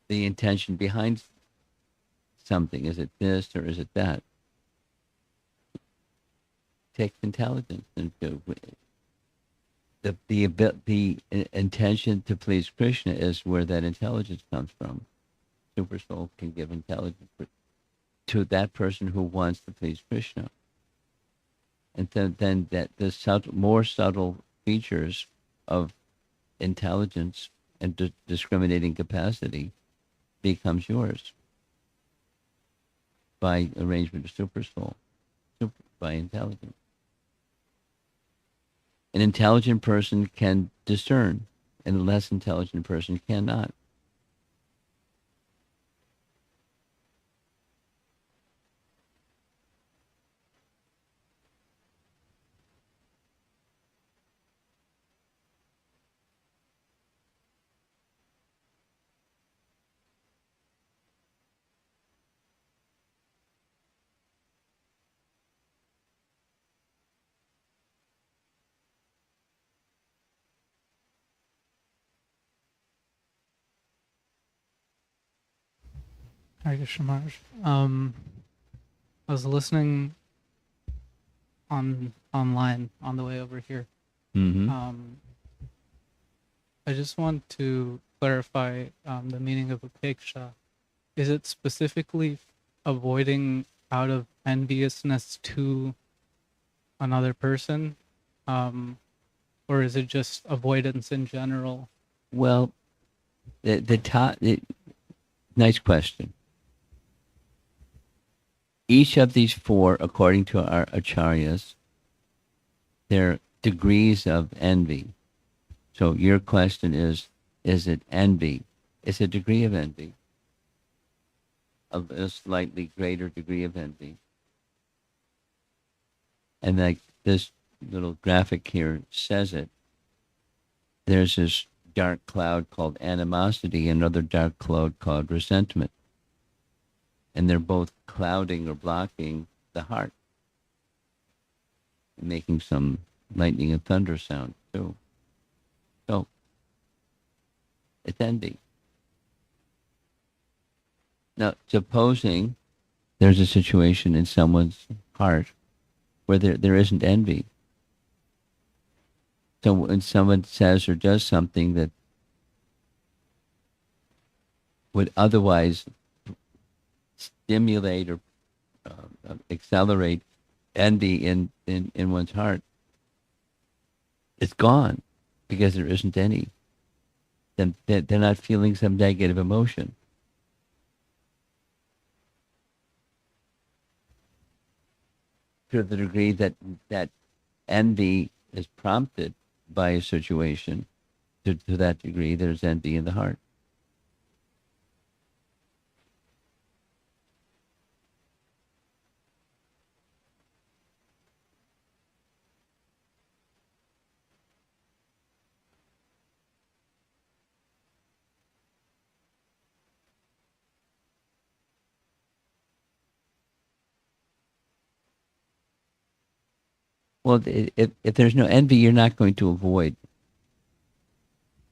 the intention behind something? Is it this or is it that? Takes intelligence and the intention to please Krishna is where that intelligence comes from. Super soul can give intelligence to that person who wants to please Krishna, and then that the more subtle features of intelligence and discriminating capacity becomes yours by arrangement of super soul, by intelligence. An intelligent person can discern, and a less intelligent person cannot. Hare Krishna Maharaj. I was listening online on the way over here. Mm-hmm. I just want to clarify the meaning of upeksha. Is it specifically avoiding out of enviousness to another person, or is it just avoidance in general? Well, nice question. Each of these four, according to our acharyas, they're degrees of envy. So your question is it envy? It's a degree of envy, a slightly greater degree of envy. And like this little graphic here says it, there's this dark cloud called animosity and another dark cloud called resentment. And they're both clouding or blocking the heart, making some lightning and thunder sound too. So it's envy. Now, supposing there's a situation in someone's heart where there isn't envy. So when someone says or does something that would otherwise stimulate or accelerate envy in one's heart, it's gone because there isn't any. Then they're not feeling some negative emotion. To the degree that envy is prompted by a situation, to that degree there's envy in the heart. Well, if there's no envy, you're not going to avoid.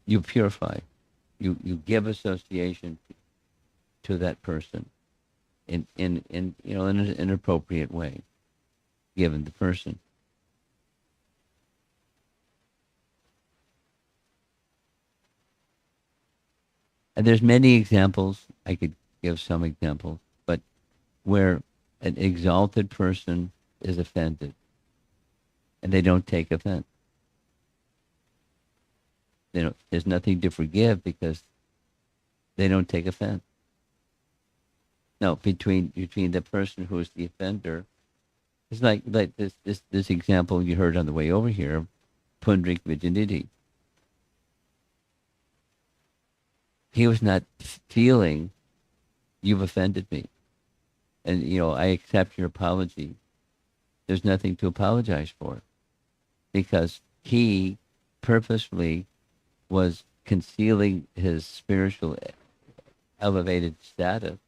You purify. You give association to that person in an appropriate way, given the person. And there's many examples. I could give some examples, but where an exalted person is offended, and they don't take offense. There's nothing to forgive because they don't take offense. No, between the person who is the offender, it's like this example you heard on the way over here of Pundrik Vijayanidhi. He was not feeling, you've offended me, and I accept your apology. There's nothing to apologize for, because he purposefully was concealing his spiritual elevated status,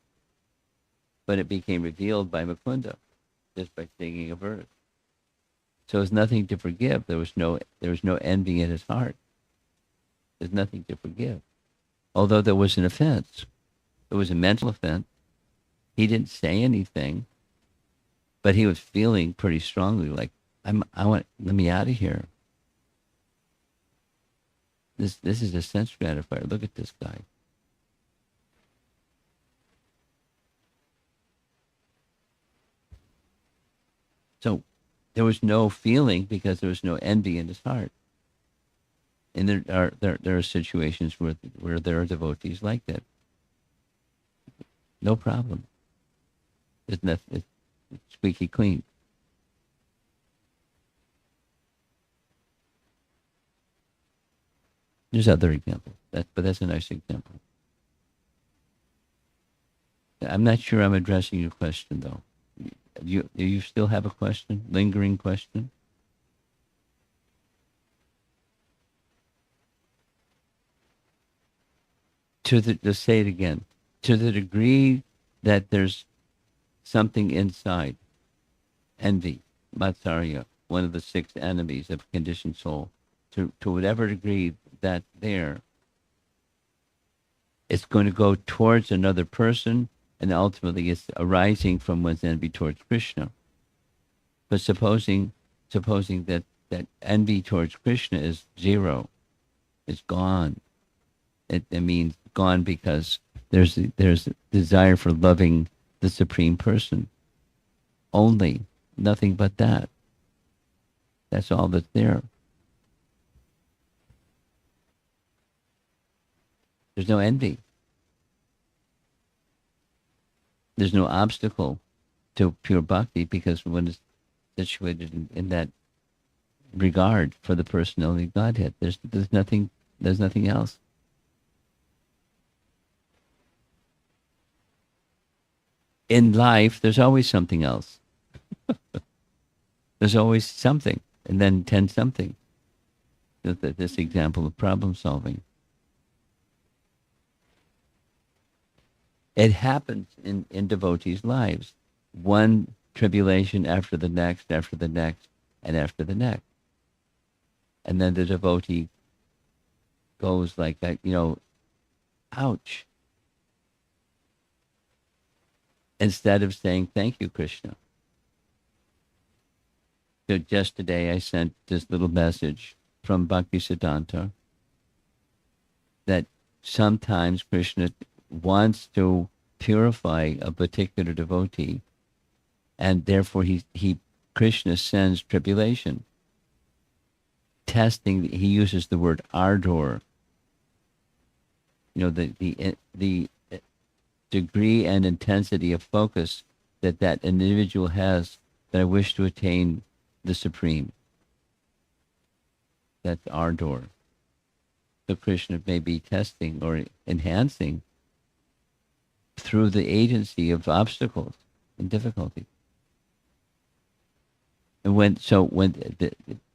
but it became revealed by Mukunda just by singing a verse. So there's nothing to forgive. There was no envy in his heart. There's nothing to forgive. Although there was an offense. It was a mental offense. He didn't say anything, but he was feeling pretty strongly like, let me out of here. This is a sense gratifier. Look at this guy. So there was no feeling because there was no envy in his heart. And there are situations where there are devotees like that. No problem. It's squeaky clean. There's other examples, but that's a nice example. I'm not sure I'm addressing your question, though. Do you still have a question? Lingering question? Let's say it again. To the degree that there's something inside, envy, matsarya, one of the 6 enemies of conditioned soul, to whatever degree that there, it's going to go towards another person, and ultimately it's arising from one's envy towards Krishna. But supposing that envy towards Krishna is zero, it's gone. It means gone because there's a desire for loving the Supreme Person. Only, nothing but that. That's all that's there. There's no envy. There's no obstacle to pure bhakti because one is situated in that regard for the personality of Godhead. There's nothing else. In life, there's always something else. There's always something, and then 10 something. This example of problem solving. It happens in devotees' lives. One tribulation after the next, and after the next. And then the devotee goes like that, ouch. Instead of saying, thank you, Krishna. So just today I sent this little message from Bhaktisiddhanta that sometimes Krishna wants to purify a particular devotee, and therefore Krishna sends tribulation. Testing, he uses the word ardor. The degree and intensity of focus that individual has, that I wish to attain the Supreme. That's ardor. So Krishna may be testing or enhancing through the agency of obstacles and difficulty. And when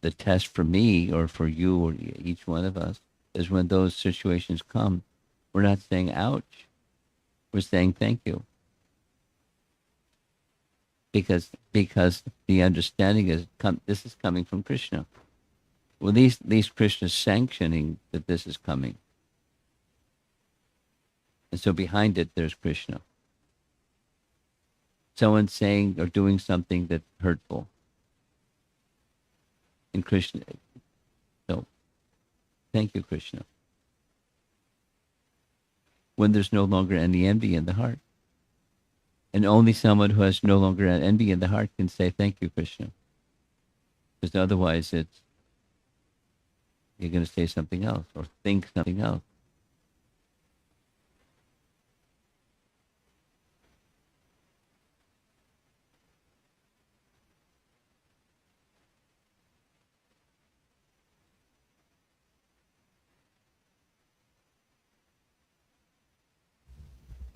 the test for me or for you or each one of us is when those situations come, we're not saying ouch. We're saying thank you. Because the understanding is this is coming from Krishna. Well, at least Krishna's sanctioning that this is coming. And so behind it, there's Krishna. Someone saying or doing something that's hurtful. And Krishna, so thank you, Krishna. When there's no longer any envy in the heart. And only someone who has no longer envy in the heart can say, thank you, Krishna. Because otherwise you're going to say something else or think something else.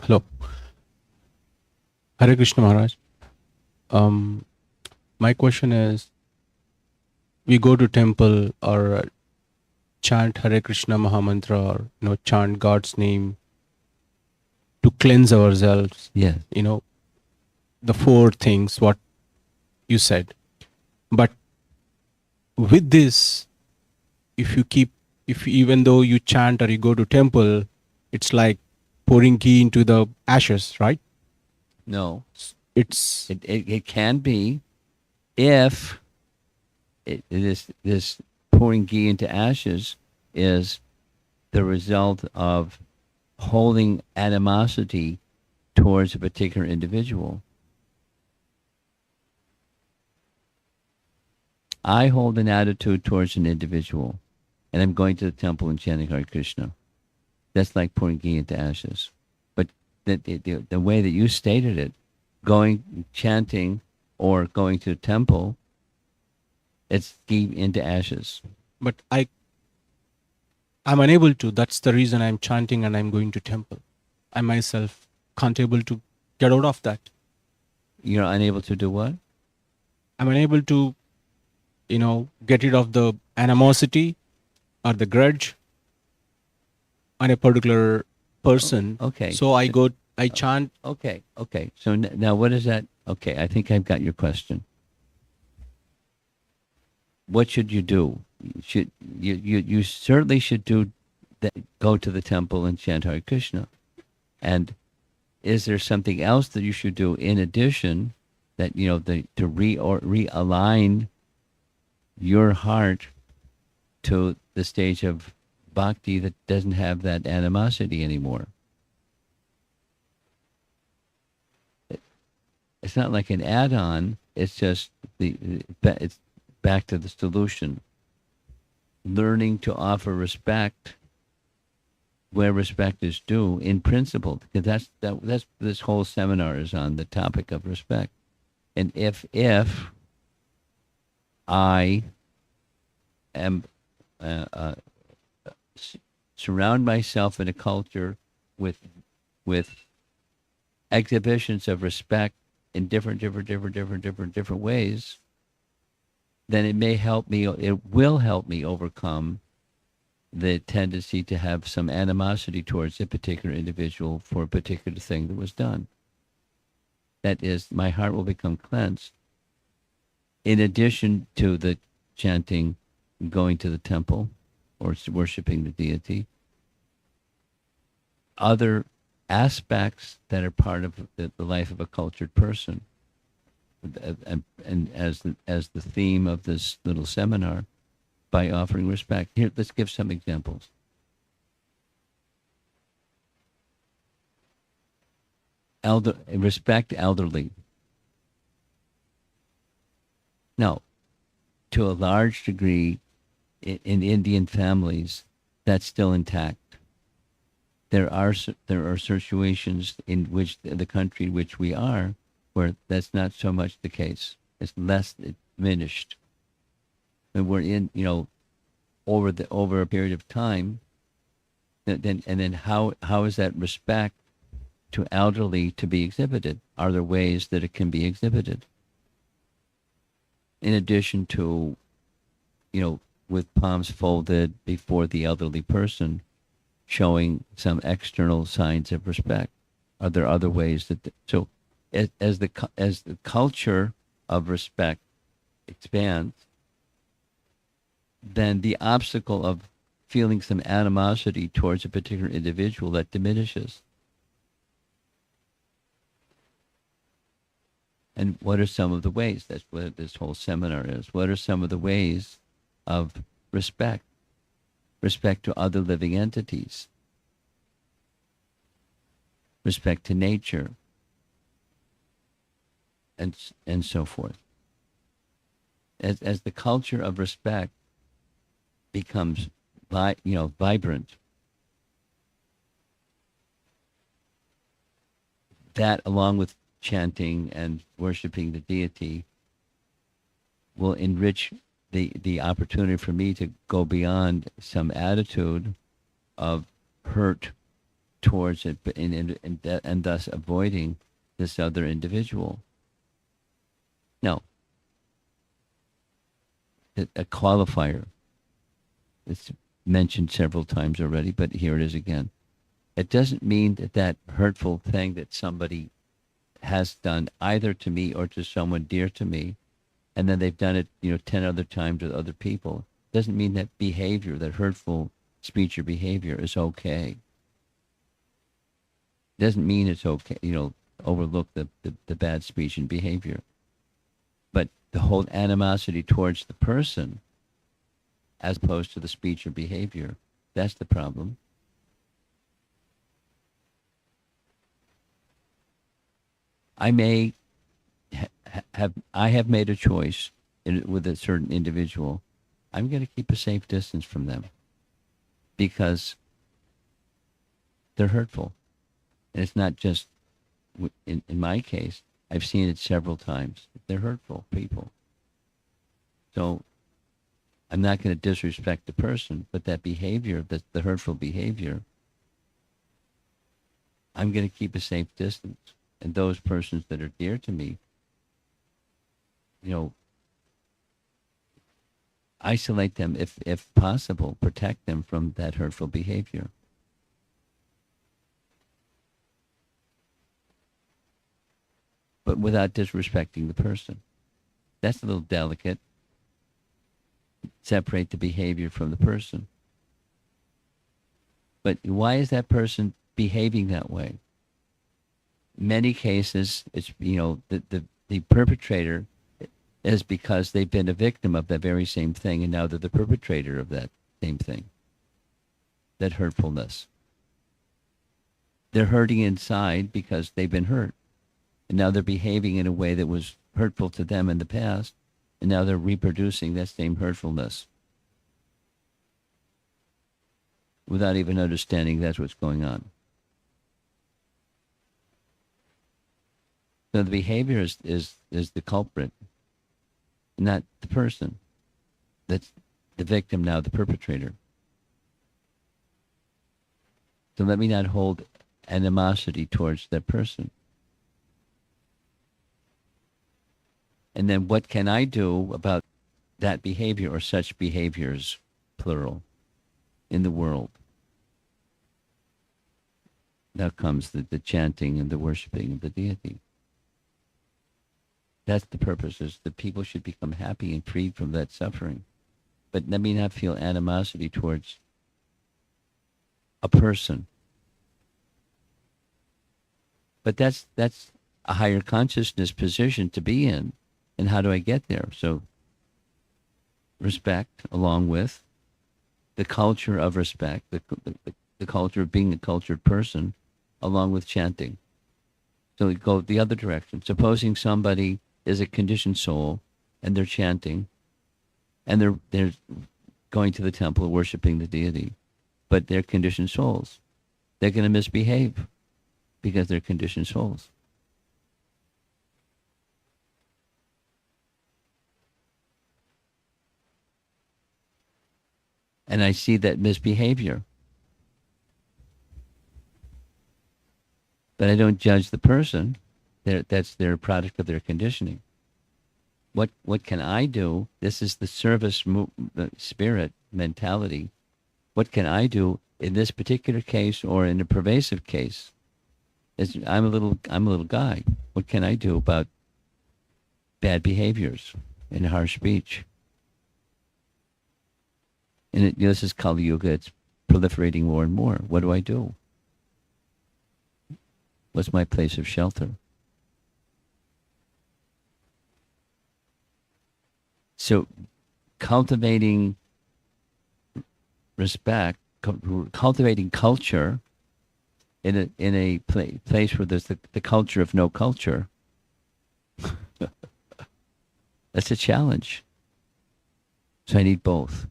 Hello. Hare Krishna Maharaj. Um, my question is, we go to temple or chant Hare Krishna Mahamantra or chant God's name to cleanse ourselves. Yes. The four things what you said. But with this, if even though you chant or you go to temple, it's like pouring ghee into the ashes, right? No. It's It can be if this pouring ghee into ashes is the result of holding animosity towards a particular individual. I hold an attitude towards an individual, and I'm going to the temple and chanting Hare Krishna. That's like pouring ghee into ashes. But the way that you stated it, chanting or going to the temple, it's ghee into ashes. but I'm unable to. That's the reason I'm chanting and I'm going to temple. I myself can't able to get out of that. You're unable to do what? I'm unable to, get rid of the animosity or the grudge on a particular person. Okay. So I chant. Okay. So now what is that? Okay, I think I've got your question. What should you do? You certainly should go to the temple and chant Hare Krishna. And is there something else that you should do in addition that to realign your heart to the stage of bhakti that doesn't have that animosity anymore? It's not like an add-on. It's just it's back to the solution. Learning to offer respect where respect is due in principle, because that's this whole seminar is on the topic of respect. And if I am surround myself in a culture with exhibitions of respect in different ways, then it will help me overcome the tendency to have some animosity towards a particular individual for a particular thing that was done. That is, my heart will become cleansed. In addition to the chanting, going to the temple, or worshiping the deity, other aspects that are part of the life of a cultured person, and as the theme of this little seminar, by offering respect. Here, let's give some examples. Respect elderly. Now, to a large degree, in Indian families, that's still intact. There are situations in which the country in which we are, where that's not so much the case. It's less diminished. And we're in, over a period of time. Then how is that respect to elderly to be exhibited? Are there ways that it can be exhibited? In addition to, with palms folded before the elderly person, showing some external signs of respect. Are there other ways so as the culture of respect expands, then the obstacle of feeling some animosity towards a particular individual, that diminishes. And what are some of the ways? That's what this whole seminar is. What are some of the ways of respect? Respect to other living entities. Respect to nature. and so forth. As the culture of respect becomes vibrant, that along with chanting and worshiping the deity will enrich the opportunity for me to go beyond some attitude of hurt towards it, and thus avoiding this other individual. Now, a qualifier. It's mentioned several times already, but here it is again. It doesn't mean that hurtful thing that somebody has done either to me or to someone dear to me, and then they've done it 10 other times with other people, doesn't mean that behavior, that hurtful speech or behavior is okay. Doesn't mean it's okay, overlook the bad speech and behavior. But the whole animosity towards the person as opposed to the speech or behavior, that's the problem. I may have made a choice with a certain individual. I'm going to keep a safe distance from them because they're hurtful. And it's not just, in my case, I've seen it several times. They're hurtful people. So I'm not going to disrespect the person, but that behavior, the hurtful behavior, I'm going to keep a safe distance. And those persons that are dear to me, isolate them if possible, protect them from that hurtful behavior. But without disrespecting the person. That's a little delicate. Separate the behavior from the person. But why is that person behaving that way? In many cases, it's, the perpetrator is because they've been a victim of that very same thing, and now they're the perpetrator of that same thing, that hurtfulness. They're hurting inside because they've been hurt. And now they're behaving in a way that was hurtful to them in the past, and now they're reproducing that same hurtfulness without even understanding that's what's going on. So the behavior is the culprit, not the person. That's the victim now, the perpetrator. So let me not hold animosity towards that person. And then what can I do about that behavior or such behaviors, plural, in the world? Now comes the chanting and the worshiping of the deity. That's the purpose, is that people should become happy and freed from that suffering. But let me not feel animosity towards a person. But that's a higher consciousness position to be in. And how do I get there? So respect, along with the culture of respect, the culture of being a cultured person, along with chanting. So we go the other direction. Supposing somebody is a conditioned soul and they're chanting and they're going to the temple worshiping the deity, but they're conditioned souls. They're going to misbehave because they're conditioned souls. And I see that misbehavior. But I don't judge the person. That's their product of their conditioning. What can I do? This is the service spirit mentality. What can I do in this particular case or in a pervasive case? I'm a little guy. What can I do about bad behaviors and harsh speech? And this is Kali Yuga. It's proliferating more and more. What do I do? What's my place of shelter? So cultivating respect, cultivating culture in a place where there's the culture of no culture That's a challenge. So I need both.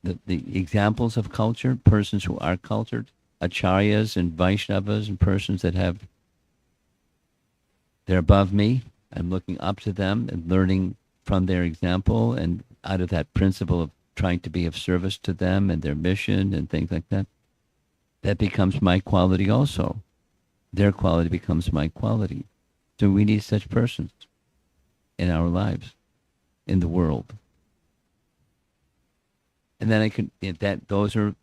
The examples of culture, persons who are cultured, acharyas and Vaishnavas and persons that have, they're above me. I'm looking up to them and learning from their example, and out of that principle of trying to be of service to them and their mission and things like that. That becomes my quality also. Their quality becomes my quality. So we need such persons in our lives, in the world. And then I can, those are,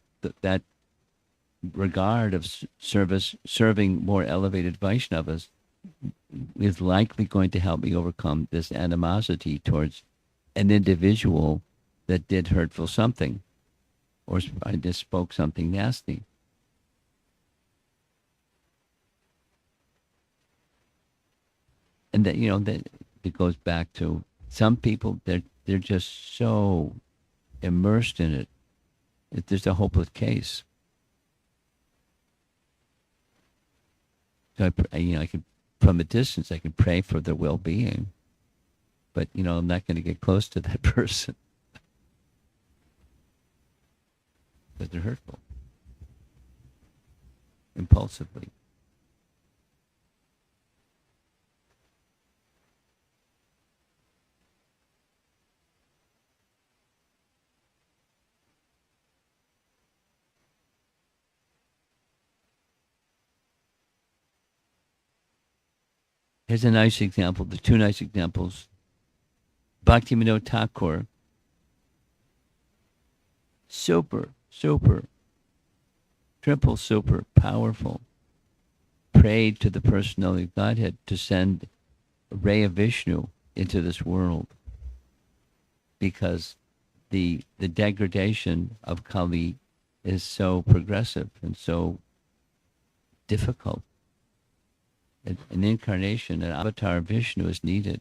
that regard of service, serving more elevated Vaishnavas is likely going to help me overcome this animosity towards an individual that did hurtful something, or I just spoke something nasty. And that, that it goes back to some people, they're just so immersed in it. There's a hopeless case. So I can, from a distance, I can pray for their well-being, but I'm not going to get close to that person because they're hurtful, impulsively. Here's a nice example. The two nice examples. Bhaktivinoda Thakur, super, triple super powerful, prayed to the personality of Godhead to send a ray of Vishnu into this world, because the degradation of Kali is so progressive and so difficult. An incarnation, an avatar of Vishnu is needed.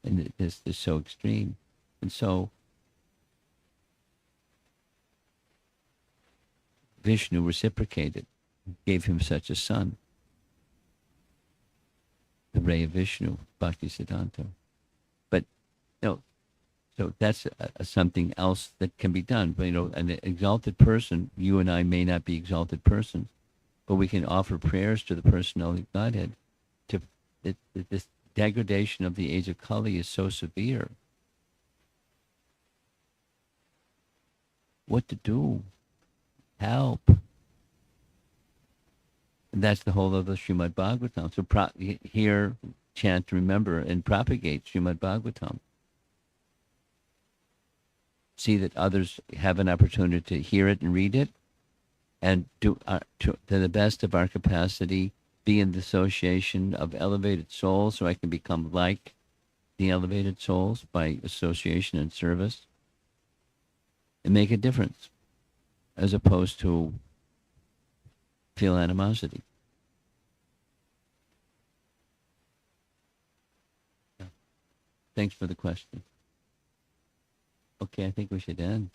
And this is so extreme. And so Vishnu reciprocated, gave him such a son. The ray of Vishnu, Bhaktisiddhanta. But, so that's something else that can be done. But, an exalted person, you and I may not be exalted persons, but we can offer prayers to the personality of Godhead. This degradation of the age of Kali is so severe. What to do? Help. And that's the whole of the Srimad Bhagavatam. So hear, chant, remember, and propagate Srimad Bhagavatam. See that others have an opportunity to hear it and read it, and to the best of our capacity, be in the association of elevated souls, so I can become like the elevated souls by association and service, and make a difference, as opposed to feel animosity. Yeah. Thanks for the question. Okay, I think we should end.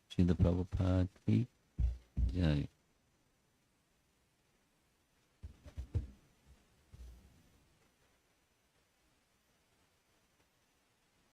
Srila Prabhupada, please. Jai.